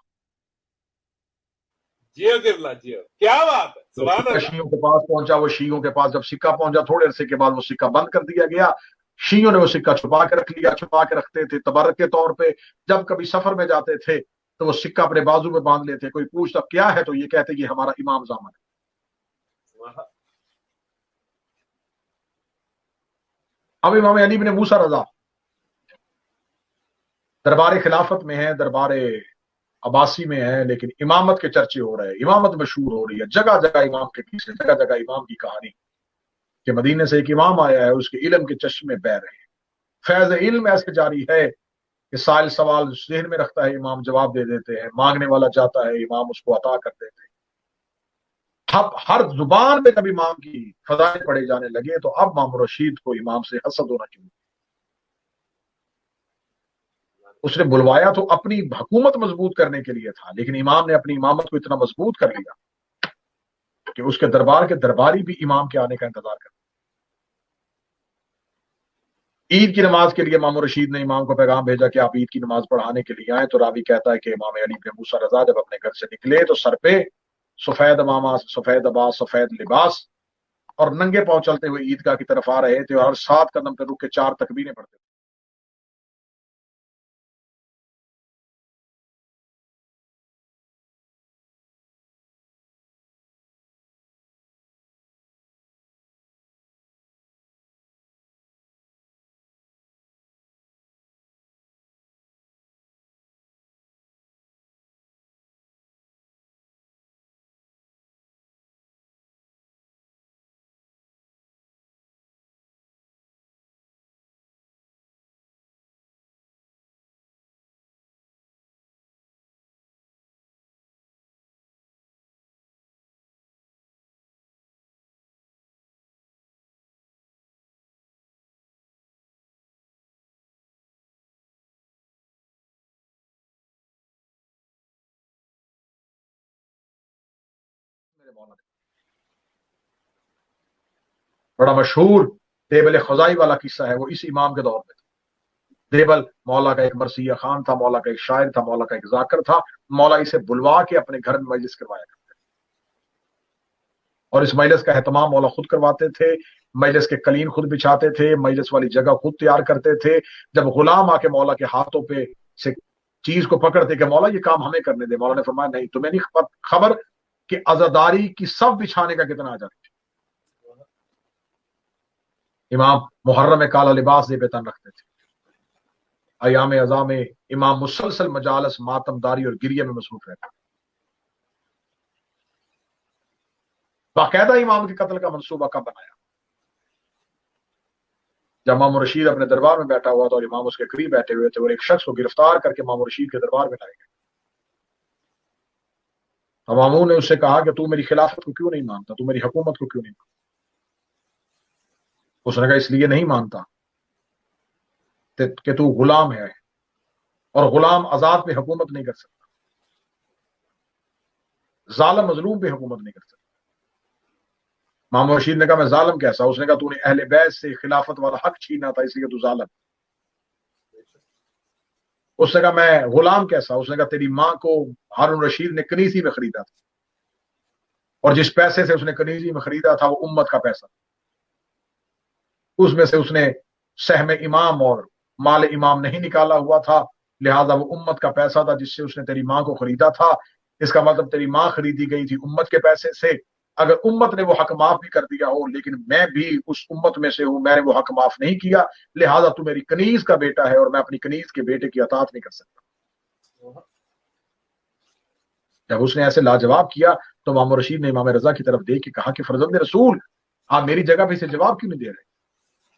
जियो के बल्ला, जियो। क्या बात है, तो सुभान सिक्का अल्लाह। शीयों के पास पहुंचा, वो शीयों के पास जब सिक्का पहुंचा थोड़े अरसे के बाद वो सिक्का बंद कर दिया गया। शीयों ने वो सिक्का छुपा के रख लिया, छुपा के रखते थे तबर्रक के तौर पे। जब कभी सफर में जाते थे तो वो सिक्का अपने बाजू में बांध लेते, कोई पूछता क्या है तो ये कहते ये हमारा इमाम जामन है। वहाँ- अब इमाम अली इब्न मूसा रजा दरबार खिलाफत में है, दरबार अब्बासी में है, लेकिन इमामत के चर्चे हो रहे हैं, इमामत मशहूर हो रही है, जगह जगह इमाम के पीछे, जगह जगह इमाम की कहानी कि मदीने से एक इमाम आया है, उसके इल्म के चश्मे बह रहे हैं। फैज इल्म ऐसे जारी है कि साइल सवाल जहन में रखता है, इमाम जवाब दे देते हैं, मांगने वाला जाता है, इमाम उसको अता कर देते हैं। अब हर जुबान में जब इमाम की फजाइल पढ़े जाने लगे तो अब मामूर रशीद को इमाम से हसद होना चाहिए। उसने बुलवाया तो अपनी हुकूमत मजबूत करने के लिए था, लेकिन इमाम ने अपनी इमामत को इतना मजबूत कर लिया कि उसके दरबार के दरबारी भी इमाम के आने का इंतजार करते। ईद की नमाज के लिए मामूर रशीद ने इमाम को पैगाम भेजा कि आप ईद की नमाज पढ़ाने के लिए आए, तो रावी कहता है कि इमाम अली इब्न मूसा रजा जब अपने घर से निकले तो सर पे सफेद अमामा, सफेद अबास, सफेद लिबास और नंगे पांव चलते हुए ईदगाह की तरफ आ रहे थे और हर 7 कदम पर रुक के 4 तकबीरें पढ़ते थे। मेरे मौला बड़ा मशहूर देबल खजाई वाला किस्सा है, वो इस इमाम के दौर में था। देबल मौला का एक मरसिया खान था, मौला का एक शायर था, मौला का एक जाकर था। मौला इसे बुलवा के अपने घर में मजलिस करवाया करते थे, और इस मजलिस का एहतमाम मौला खुद करवाते थे। मजलिस के कलीन खुद बिछाते थे, मजलिस वाली जगह खुद तैयार करते थे। जब गुलाम आके मौला के हाथों पे से चीज को पकड़ते कि मौला ये काम हमें करने दे, मौला ने फरमाया नहीं, तुम्हें नहीं खबर कि अजादारी की सब बिछाने का कितना अजर है। इमाम मुहर्रम में काला लिबास जेबेतन रखते थे। अयाम अज़ा में इमाम मुसलसल मजालस मातमदारी और गिरिया में मसरूफ रहता। बाकायदा इमाम के कत्ल का मंसूबा कब बनाया? जब मामून रशीद अपने दरबार में बैठा हुआ था और इमाम उसके करीब बैठे हुए थे, और एक शख्स को गिरफ्तार करके मामून रशीद के दरबार में लाए गए। तो मामून ने उससे कहा कि तू मेरी खिलाफत को क्यों नहीं मानता, तू मेरी हुकूमत को क्यों नहीं मानता? उसने कहा इसलिए नहीं मानता कि तू गुलाम है, और गुलाम आजाद पे हुकूमत नहीं कर सकता, जालिम मजलूम पे हुकूमत नहीं कर सकता। मामून रशीद ने कहा मैं जालिम कैसा? उसने कहा तूने अहले बैत से खिलाफत वाला हक छीना था, इसलिए तू जालिम। उसने कहा मैं गुलाम कैसा? उसने कहा तेरी मां को हारून रशीद ने कनीजी में खरीदा था, और जिस पैसे से उसने कनीजी में खरीदा था वो उम्मत का पैसा, उसमें से उसने सहम इमाम और माल इमाम नहीं निकाला हुआ था, लिहाजा वो उम्मत का पैसा था जिससे उसने तेरी मां को खरीदा था। इसका मतलब तेरी मां खरीदी गई थी उम्मत के पैसे से। अगर उम्मत ने वो हक माफ भी कर दिया हो, लेकिन मैं भी उस उम्मत में से हूं, मैंने वो हक माफ नहीं किया, लिहाजा तू मेरी कनीज का बेटा है और मैं अपनी कनीज के बेटे की अतात नहीं कर सकता। जब उसने ऐसे लाजवाब किया तो मामून रशीद ने इमाम रजा की तरफ देख के कहा कि फर्जंद रसूल, आप मेरी जगह पे इसे जवाब क्यों नहीं दे रहे?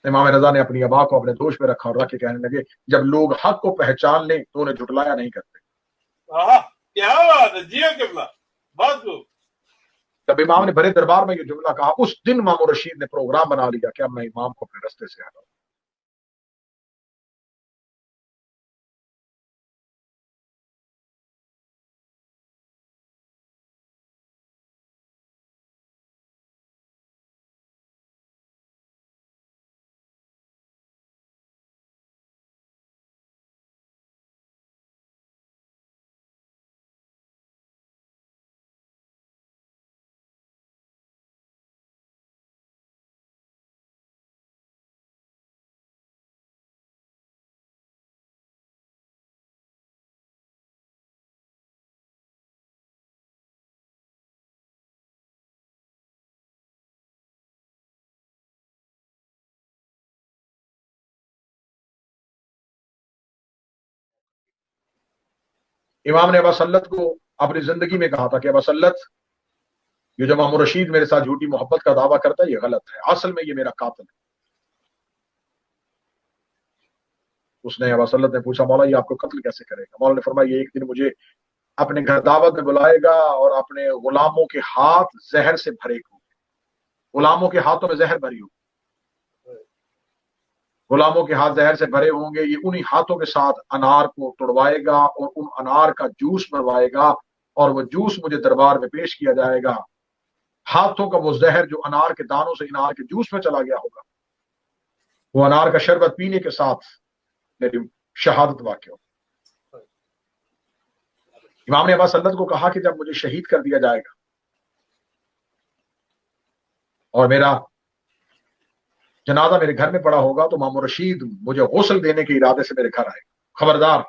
इमाम रजा ने अपनी अबा को अपने दोष पे रखा और रख के कहने लगे जब लोग हक को पहचान लें तो उन्हें झुटलाया नहीं करते। क्या बात है, जिया किबला, बात को। जब इमाम ने बड़े दरबार में ये जुमला कहा, उस दिन मामून रशीद ने प्रोग्राम बना लिया कि अब मैं इमाम को अपने रास्ते से हटाऊं। इमाम ने अबासल्लत को अपनी जिंदगी में कहा था कि अबासल्लत, ये जो मामून रशीद मेरे साथ झूठी मोहब्बत का दावा करता है ये गलत है, असल में ये मेरा कातिल है। उसने अबासल्लत ने पूछा मौला ये आपको कत्ल कैसे करेगा? मौला ने फरमाया ये एक दिन मुझे अपने घर दावत में बुलाएगा और अपने गुलामों के हाथ जहर से भरे होंगे, गुलामों के हाथों में जहर भरी होगी, गुलामों के हाथ जहर से भरे होंगे, ये उन्हीं हाथों के साथ अनार को तोड़वाएगा और उन अनार का जूस बनवाएगा, और वो जूस मुझे दरबार में पेश किया जाएगा। हाथों का वो जहर जो अनार के दानों से अनार के जूस में चला गया होगा, वो अनार का शरबत पीने के साथ मेरी शहादत वाक़या हो। इमाम ने अबासल्लत को कहा कि जब मुझे शहीद कर दिया जाएगा और मेरा जनाजा मेरे घर में पड़ा होगा तो मामून रशीद मुझे गुस्ल देने के इरादे से मेरे घर आएगा। खबरदार,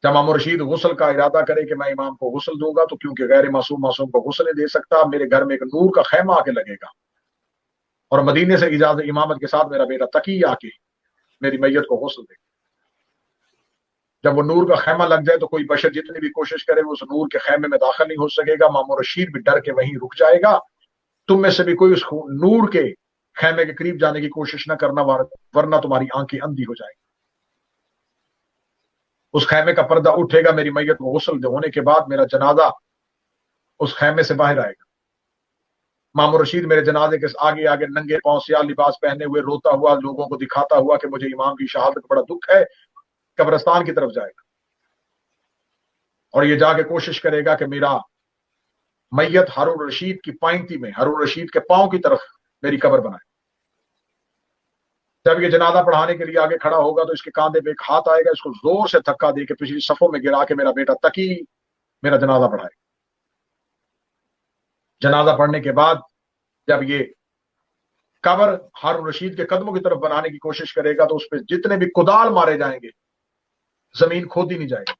जब मामून रशीद गुस्ल का इरादा करे कि मैं इमाम को गुस्ल दूंगा तो क्योंकि गैर मासूम मासूम को गुस्ल नहीं दे सकता, मेरे घर में एक नूर का खैमा आके लगेगा और मदीने से इजाजत इमामत के साथ मेरा बेटा तकी आके मेरी मैयत को गुस्ल दे। जब वो नूर का खैमा लग जाए तो कोई बशर जितनी भी कोशिश करे वो उस नूर के खैमे में दाखिल नहीं हो सकेगा। मामून रशीद भी डर के वहीं रुक जाएगा। तुम में से भी कोई उस नूर के खैमे के करीब जाने की कोशिश न करना, वरना तुम्हारी आंखें अंधी हो जाएगी। उस खैमे का पर्दा उठेगा, मेरी मैयत को गुस्ल होने के बाद मेरा जनाजा उस खैमे से बाहर आएगा। मामून रशीद मेरे जनाजे के आगे आगे नंगे पांव सियाह लिबास पहने हुए रोता हुआ लोगों को दिखाता हुआ कि मुझे इमाम की शहादत का बड़ा दुख है, कब्रिस्तान की तरफ जाएगा और ये जाके कोशिश करेगा कि मेरा मैयत हारून रशीद की पाइंती में, हारून रशीद के पांव की तरफ میری قبر بنائے. جب یہ جنازہ پڑھانے کے لیے آگے کھڑا ہوگا تو اس کے کاندھے پہ ایک ہاتھ آئے گا, اس کو زور سے دھکا دے کے پچھلی صفوں میں گرا کے میرا بیٹا تقی میرا جنازہ پڑھائے. جنازہ پڑھنے کے بعد جب یہ قبر ہارون رشید کے قدموں کی طرف بنانے کی کوشش کرے گا تو اس پہ جتنے بھی کدال مارے جائیں گے زمین کھودی نہیں جائے گی.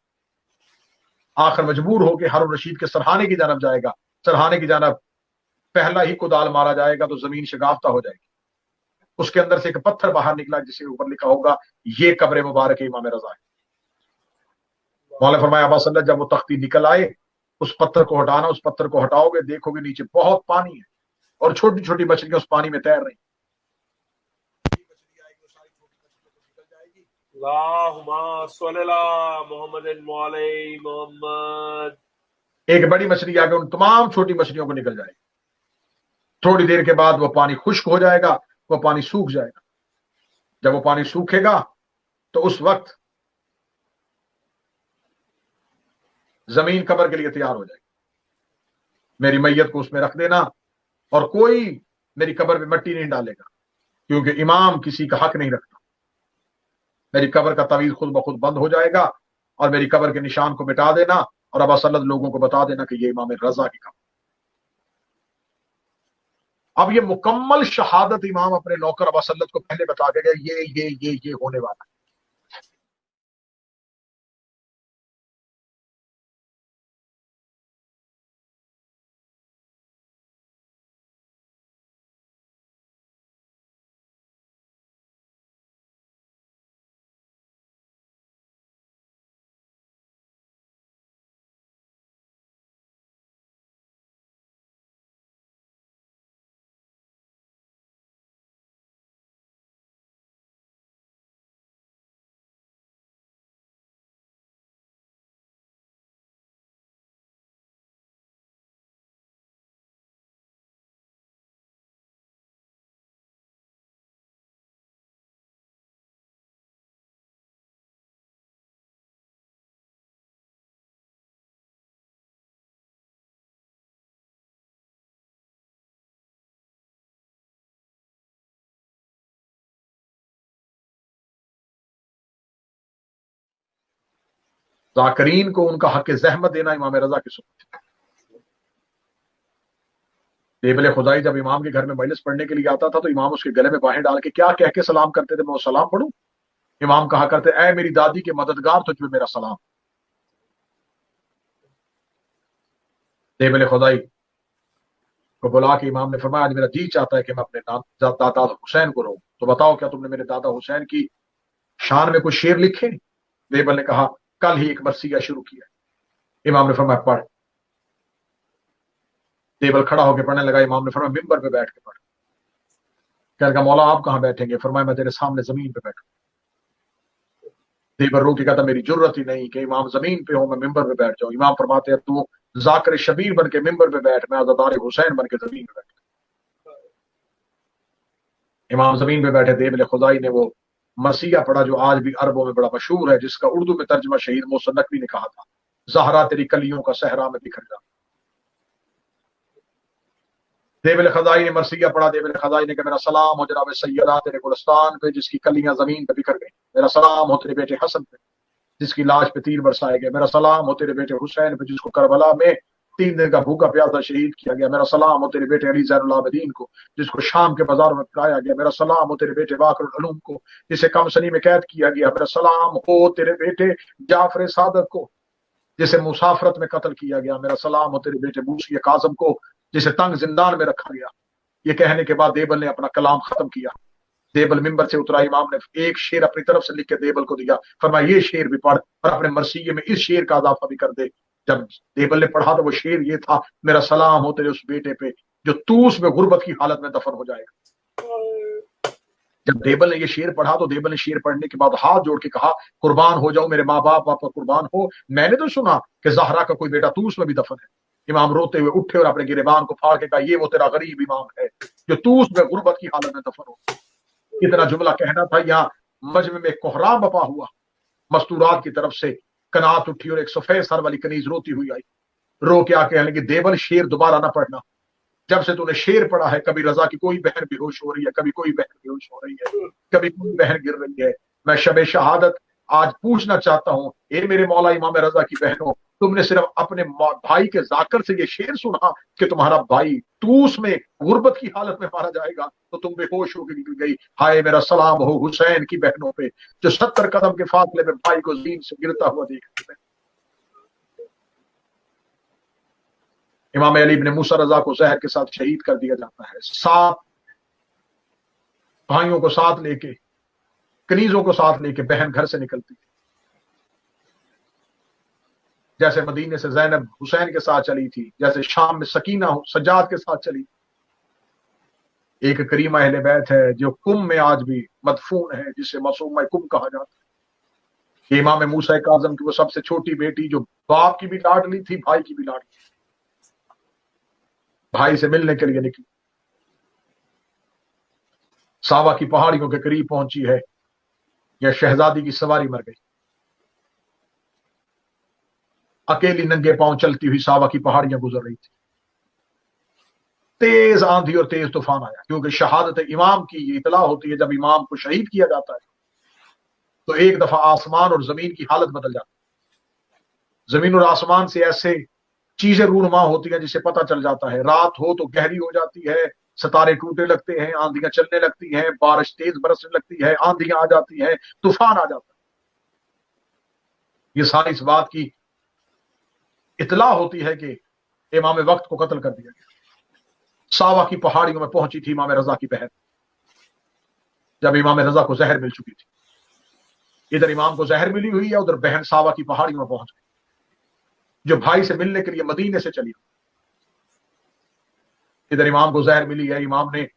آخر مجبور ہو کے ہارون رشید کے سرہانے کی جانب جائے گا. سرہانے کی جانب پہلا ہی کدال مارا جائے گا تو زمین شگافتہ ہو جائے گی. اس کے اندر سے ایک پتھر باہر نکلا جسے اوپر لکھا ہوگا یہ قبر مبارک امام رضا ہے. مولا فرمایا ابا صلی جب وہ تختی نکل آئے اس پتھر کو ہٹانا, اس پتھر کو ہٹاؤ گے دیکھو گے نیچے بہت پانی ہے اور چھوٹی چھوٹی مچھلیاں اس پانی میں تیر رہی. اللہم صلی اللہ محمد مولی محمد. ایک بڑی مچھلی آ کے ان تمام چھوٹی مچھلیوں کو نکل جائے گی. تھوڑی دیر کے بعد وہ پانی خشک ہو جائے گا, وہ پانی سوکھ جائے گا. جب وہ پانی سوکھے گا تو اس وقت زمین قبر کے لیے تیار ہو جائے گی. میری میت کو اس میں رکھ دینا اور کوئی میری قبر پہ مٹی نہیں ڈالے گا کیونکہ امام کسی کا حق نہیں رکھتا. میری قبر کا تعویذ خود بخود بند ہو جائے گا اور میری قبر کے نشان کو مٹا دینا اور ابا صلی لوگوں کو بتا دینا کہ یہ امام رضا کی قبر. اب یہ مکمل شہادت امام اپنے نوکر ابا صلی کو پہلے بتا کے گئے یہ ہونے والا ہے. ذاکرین کو ان کا حق زحمت دینا امام رضا کی سنت ہے. دیبل خدائی جب امام کے گھر میں مجلس پڑھنے کے لیے آتا تھا تو امام اس کے گلے میں باہیں ڈال کے کیا کہہ کے سلام کرتے تھے, میں وہ سلام پڑھوں. امام کہا کرتے اے میری دادی کے مددگار تجھ پہ میرا سلام. دیبل خدائی کو بلا کے امام نے فرمایا آج میرا جی چاہتا ہے کہ میں اپنے دادا حسین کو رہوں, تو بتاؤ کیا تم نے میرے دادا حسین کی شان میں کوئی شعر لکھے؟ دیبل نے کہا کل ہی ایک مرثیہ شروع کیا. امام نے فرمایا پڑھ. دیبل کھڑا ہو کے پڑھنے لگا. امام نے فرمایا ممبر پہ بیٹھ کے پڑھ. کہنے لگا مولا آپ کہاں بیٹھیں گے؟ فرمایا میں تیرے سامنے زمین پہ بیٹھوں. دیبل رو کے کہتا میری ضرورت ہی نہیں کہ امام زمین پہ ہوں میں ممبر پہ بیٹھ جاؤں. امام فرماتے ہیں تو ذاکر شبیر بن کے ممبر پہ بیٹھ, میں عزادار حسین بن کے زمین پہ بیٹھ. امام زمین پہ بیٹھے. دیبل خدائی نے وہ مرثیہ پڑھا جو آج بھی عربوں میں بڑا مشہور ہے, جس کا اردو میں ترجمہ شہید محسن نقوی نے کہا تھا زہرا تیری کلیوں کا صحرا میں بکھر جا. دیبل خدائی نے مرثیہ پڑھا. دیبل خدائی نے کہ میرا سلام ہو جناب سیدہ تیرے گلستان پہ جس کی کلیاں زمین پہ بکھر گئی. میرا سلام ہو تیرے بیٹے حسن پہ جس کی لاش پہ تیر برسائے گئے. میرا سلام ہو تیرے بیٹے حسین پہ جس کو کربلا میں 3 دن کا بھوکا پیاسا شہید کیا گیا. میرا سلام ہو تیرے بیٹے علی زین العابدین کو جس کو شام کے بازاروں میں پلایا گیا. میرا سلام ہو تیرے بیٹے باقر العلوم کو جسے کم سنی میں قید کیا گیا. میرا سلام ہو تیرے بیٹے جعفر صادق کو جسے مسافرت میں قتل کیا گیا. میرا سلام ہو تیرے بیٹے موسی کاظم کو جسے تنگ زندان میں رکھا گیا. یہ کہنے کے بعد دیبل نے اپنا کلام ختم کیا. دیبل ممبر سے اترا. امام نے ایک شعر اپنی طرف سے لکھ کے دیبل کو دیا. فرمایا یہ شعر بھی پڑھ اور اپنے مرثیے میں اس شعر کا اضافہ بھی کر دے. جب دیبل نے پڑھا تو وہ شعر یہ تھا میرا سلام ہو تیرے اس بیٹے پہ جو توس میں غربت کی حالت میں دفن ہو جائے گا. جب دیبل نے یہ شعر پڑھا تو دیبل نے شعر پڑھنے کے بعد ہاتھ جوڑ کے کہا قربان ہو جاؤ میرے ماں باپ آپ قربان ہو, میں نے تو سنا کہ زہرا کا کوئی بیٹا توس میں بھی دفن ہے. امام روتے ہوئے اٹھے اور اپنے گریبان کو پھاڑ کے کہا یہ وہ تیرا غریب امام ہے جو توس میں غربت کی حالت میں دفن ہو. اتنا جملہ کہنا تھا. یہاں مجمع میں کوہرام بپا ہوا. مستورات کی طرف سے کنات اٹھی اور ایک سفید سر والی کنیز روتی ہوئی آئی. رو کے آ کے کہنے لگی دیبل شعر دوبارہ نہ پڑھنا. जब से तूने शेर पढ़ा है, कभी रजा की कोई बहन बेहोश हो रही है, कभी कोई बहन बेहोश हो रही है, कभी कोई बहन गिर रही है। मैं शब शहादत आज पूछना चाहता हूँ, ए मेरे मौला इमाम रजा की बहनों, तुमने सिर्फ अपने भाई के जाकर से ये शेर सुना कि तुम्हारा भाई तूस में गुर्बत की हालत में मारा जाएगा, तो तुम बेहोश होकर गिर गई। हाय मेरा सलाम हो हुसैन की बहनों पे जो 70 कदम के फासले में भाई को जीन से गिरता हुआ देखते हैं। इमाम अली इब्न मूसा रजा को जहर के साथ शहीद कर दिया जाता है। 7 भाइयों को साथ लेके, कनीजों को साथ लेके बहन घर से निकलती है। जैसे मदीने से ज़ैनब हुसैन के साथ चली थी, जैसे शाम में सकीना सज्जाद के साथ चली। एक करीमा अहले बैत है जो कुम में आज भी मदफून है, जिसे मासूमा कुम कहा जाता है। इमाम मूसा काज़म की वो सबसे छोटी बेटी जो बाप की भी लाडली थी, भाई की भी लाडली, भाई से मिलने के लिए निकली। सावा की पहाड़ियों के करीब पहुंची है, यह शहजादी की सवारी मर गई। अकेली नंगे पांव चलती हुई सावा की पहाड़ियां गुजर रही थी। तेज आंधी और तेज तूफान आया, क्योंकि शहादत इमाम की ये इतला होती है, जब इमाम को शहीद किया जाता है तो एक दफा आसमान और जमीन की हालत बदल जाती है। जमीन और आसमान से ऐसे चीजें रूनुमा होती हैं जिसे पता चल जाता है। रात हो तो गहरी हो जाती है, सितारे टूटने लगते हैं, आंधियां चलने लगती हैं, बारिश तेज बरसने लगती है, आंधियां आ जाती हैं, तूफान आ जाता है। ये सारी इस बात की इतला होती है कि इमाम वक्त को कत्ल कर दिया गया। सावा की पहाड़ियों में पहुंची थी इमाम रजा की बहन, जब इमाम रजा को जहर मिल चुकी थी। इधर इमाम को जहर मिली हुई है, उधर बहन सावा की पहाड़ियों में पहुंच गई, जो भाई से मिलने के लिए मदीने से चली। इधर इमाम को जहर मिली है। इमाम ने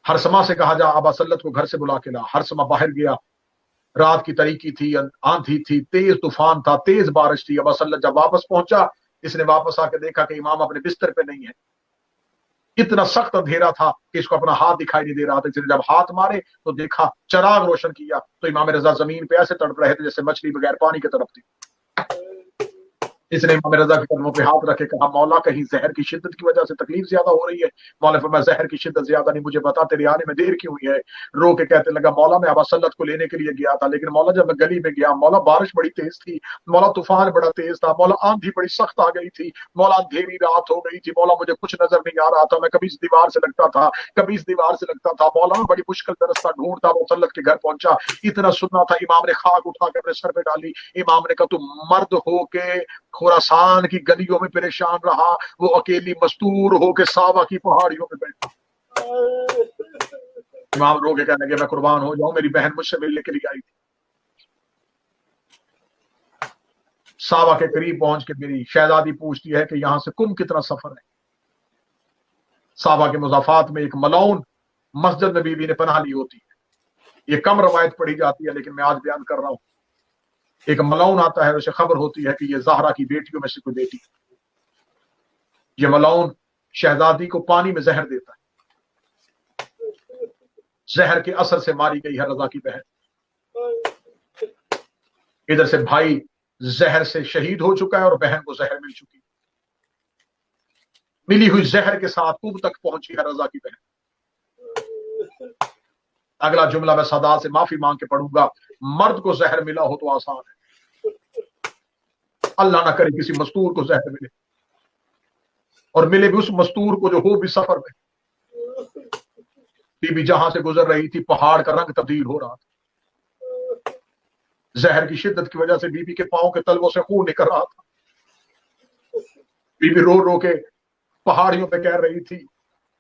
हरसमा से कहा, जा अबा सल्लत को घर से बुला के ला। हरसमा बाहर गया। रात की तरीकी थी, आंधी थी, तेज तूफान था, तेज बारिश थी। अबा सल्लत जब वापस पहुंचा, इसने वापस आके देखा कि इमाम अपने बिस्तर पे नहीं है। इतना सख्त अंधेरा था कि इसको अपना हाथ दिखाई नहीं दे रहा था। इसने जब हाथ मारे तो देखा, चराग रोशन किया तो इमाम रजा जमीन पे ऐसे तड़प रहे थे जैसे मछली बगैर पानी की तरफ थी। इसने इमाम रजा के कदमों पे हाथ रखे, कहा, मौला कहीं जहर की शिद्दत की वजह से तकलीफ ज्यादा हो रही है? मौला फरमाया, जहर की शिद्दत ज्यादा नहीं, मुझे बता तेरे आने में देर क्यों हुई है? रो के कहते लगा, मौला मैं अबा सल्लत को लेने के लिए गया था, लेकिन मौला जब मैं गली में गया, मौला बारिश बड़ी तेज थी, मौला तूफान बड़ा तेज था, मौला आंधी बड़ी सख्त आ गई थी, मौला अंधेरी रात हो गई थी, मौला मुझे कुछ नजर नहीं आ रहा था, मैं कभी इस दीवार से लगता था, कभी इस दीवार से लगता था, मौला बड़ी मुश्किल से रास्ता ढूंढता अबा सल्लत के घर पहुंचा। इतना सुनना था, इमाम ने खाक उठा के अपने सर पे डाली। इमाम ने कहा, तू मर्द हो के खुरासान की गलियों में परेशान रहा, वो अकेली मस्तूर होके सावा की पहाड़ियों में बैठा। इमाम रो के कहने लगे, मैं कुर्बान हो जाऊं, मेरी बहन मुझसे मिलने के लिए आई थी। सावा के करीब पहुंच के मेरी शहजादी पूछती है कि यहां से कुम कितना सफर है। सावा के मुजाफात में एक मलौन मस्जिद में बीबी ने पनाह ली होती है। ये कम रवायत पढ़ी जाती है, लेकिन मैं आज बयान कर रहा हूं। एक मलौन आता है, उसे खबर होती है कि ये ज़हरा की बेटियों में से कोई बेटी। ये मलौन शहजादी को पानी में जहर देता है। जहर के असर से मारी गई है रजा की बहन। इधर से भाई जहर से शहीद हो चुका है और बहन को जहर मिल चुकी है। मिली हुई जहर के साथ कुब तक पहुंची है रजा की बहन। अगला जुमला मैं सदा से माफी मांग के पढ़ूंगा। मर्द को जहर मिला हो तो आसान है, अल्लाह ना करे किसी मस्तूर को जहर मिले, और मिले भी उस मस्तूर को जो हो भी सफर में। बीबी जहां से गुजर रही थी, पहाड़ का रंग तब्दील हो रहा था। जहर की शिद्दत की वजह से बीबी के पांव के तलवों से खून निकल रहा था। बीबी रो रो के पहाड़ियों पे कह रही थी,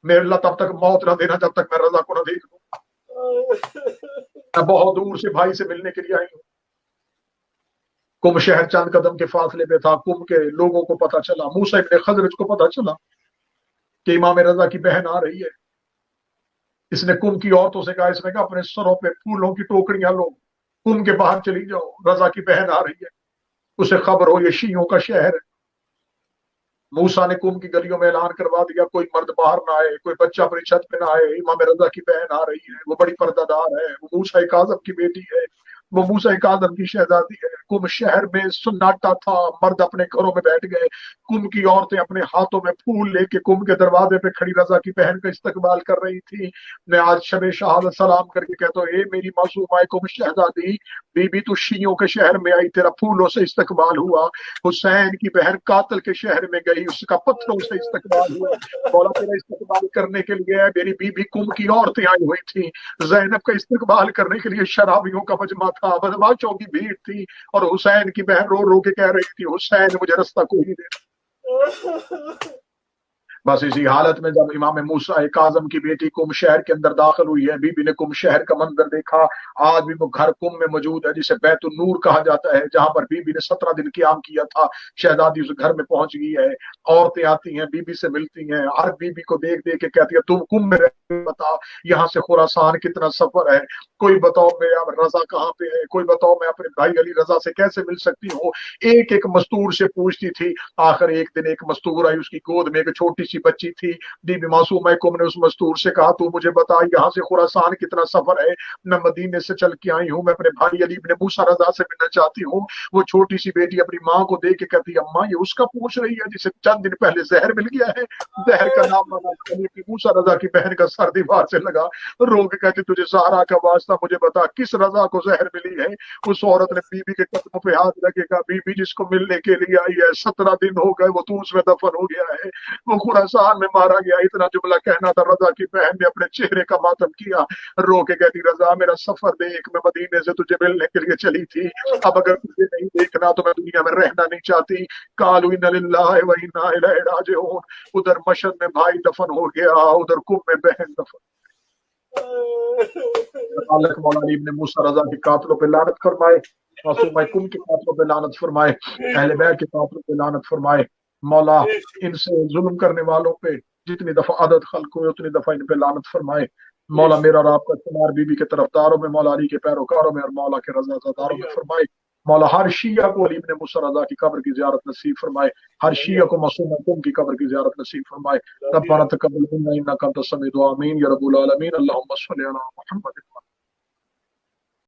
मेरे अल्लाह तब तक मौत ना देना जब तक मैं रजा को ना देख लूं। मैं बहुत दूर से भाई से मिलने के लिए आई हूं। कुम शहर चंद कदम के फासले पे था। कुम के लोगों को पता चला, मूसा इब्ने खजरज को पता चला कि इमाम रजा की बहन आ रही है। इसने कुम की औरतों से कहा, इसने कहा अपने सरों पे फूलों की टोकरियां लो, कुम के बाहर चली जाओ, रजा की बहन आ रही है, उसे खबर हो ये शियों का शहर है। मूसा ने कुम की गलियों में ऐलान करवा दिया, कोई मर्द बाहर ना आए, कोई बच्चा अपनी छत पे ना आए, इमाम रजा की बहन आ रही है, वो बड़ी पर्दादार है, वो मूसा काज़म की बेटी है, वो मूसा काज़म की शहजादी है। कुम शहर में सन्नाटा था, मर्द अपने घरों में बैठ गए, कुम की औरतें अपने हाथों में फूल लेके कुम के दरवाजे पे खड़ी रजा की बहन का इस्तकबाल कर रही थी। मैं आज शबे शहादत सलाम करके कहता हूँ, ए मेरी मासूमा कुम शहजादी, बीबी तू शियों के शहर में आई, तेरा फूलों से इस्तकबाल हुआ। हुसैन की बहन कातल के शहर में गई, उसका पत्थरों से इस्तकबाल हुआ। मौला तेरा इस्तकबाल करने के लिए मेरी बीबी कुम की औरतें आई हुई थी। जैनब का इस्तकबाल करने के लिए शराबियों का मजमा था, बदमाशों की भीड़ थी, और हुसैन की बहन रो रो के कह रही थी, हुसैन मुझे रास्ता कोई नहीं दे। बस इसी हालत में जब इमाम मूसा काजम की बेटी कुम शहर के अंदर दाखिल हुई है, बीबी ने कुम शहर का मंजर देखा। आज भी वो घर कुम में मौजूद है, जिसे बैतुल नूर कहा जाता है, जहां पर बीबी ने 17 दिन क़याम किया था। शहजादी उस घर में पहुंच गई है, औरतें आती हैं, बीबी से मिलती हैं, हर बीबी को देख देख के कहती है, तुम कुम में रहती हो, बता यहाँ से खुरासान कितना सफर है, कोई बताओ मेरा रजा कहाँ पे है, कोई बताओ मैं अपने भाई अली रजा से कैसे मिल सकती हूँ। एक एक मस्तूर से पूछती थी। आखिर एक दिन एक मस्तूर आई, उसकी गोद में एक छोटी सी बच्ची थी। बीबी मासूमा कुम ने उस मस्तूर से कहा, तू मुझे बता यहाँ से खुरासान कितना सफर है, मैं मदीने से चल के आई हूँ, मैं अपने भाई अली इब्ने मूसा रजा से मिलना चाहती हूँ। वो छोटी सी बेटी अपनी माँ को देख के कहती है, अम्मा ये उसका पूछ रही है जिसे चंद दिन पहले जहर मिल गया है। जहर का नाम बना अली इब्ने मूसा रजा की बहन का सर दीवार से लगा। रो के कहती, तुझे सहारा का वास्ता, मुझे बता किस रजा को जहर मिली है। उस औरत ने बीबी के कदमों पे हाथ रखे, कहा, बीबी जिसको मिलने के लिए आई है, 17 दिन हो गए, वो तू उसमें दफन हो गया है, वो खुरासान में मारा गया। इतना जुमला कहना था। रजा की बहन ने अपने चेहरे का मातम किया, रो के कहती, रजा मेरा सफर देख, मैं मदीने से तुझे मिलने के लिए चली थी, अब अगर तुझे नहीं देखना तो मैं दुनिया में रहना नहीं चाहती। कालू इन्ना लिल्लाहि व इन्ना इलैहि राजिऊन। उधर मशहद में भाई दफन हो गया, उधर कुम में बहन दफन। मालिक मौला अली इब्ने मूसा रजा के कातलों पे लानत फरमाए, मासूमा कुम के कातलों पे लानत फरमाए, अहले बैत के कातलों पे लानत फरमाए। मौला इनसे जुल्म करने वालों पे जितनी दफा आदत खल्क हुई उतनी दफा इन पे लानत फरमाए। मौला मेरा और आपका तुम्हार बीबी के तरफदारों में, मौला अली के पैरोकारों में और मौला के रजादारों में फरमाए। मौला हर शिया को अली इब्ने मूसा रजा की कब्र की ज़ियारत नसीब फरमाए, हर शिया को मासूमा कुम की कब्र की ज़ियारत नसीब फरमाए। रब्बना तक़ब्बल मिन्ना इन्नका अंतस समीउद दुआ, आमीन या रब्बुल आलमीन। अल्लाहुम्मा सल्लि अला मुहम्मद।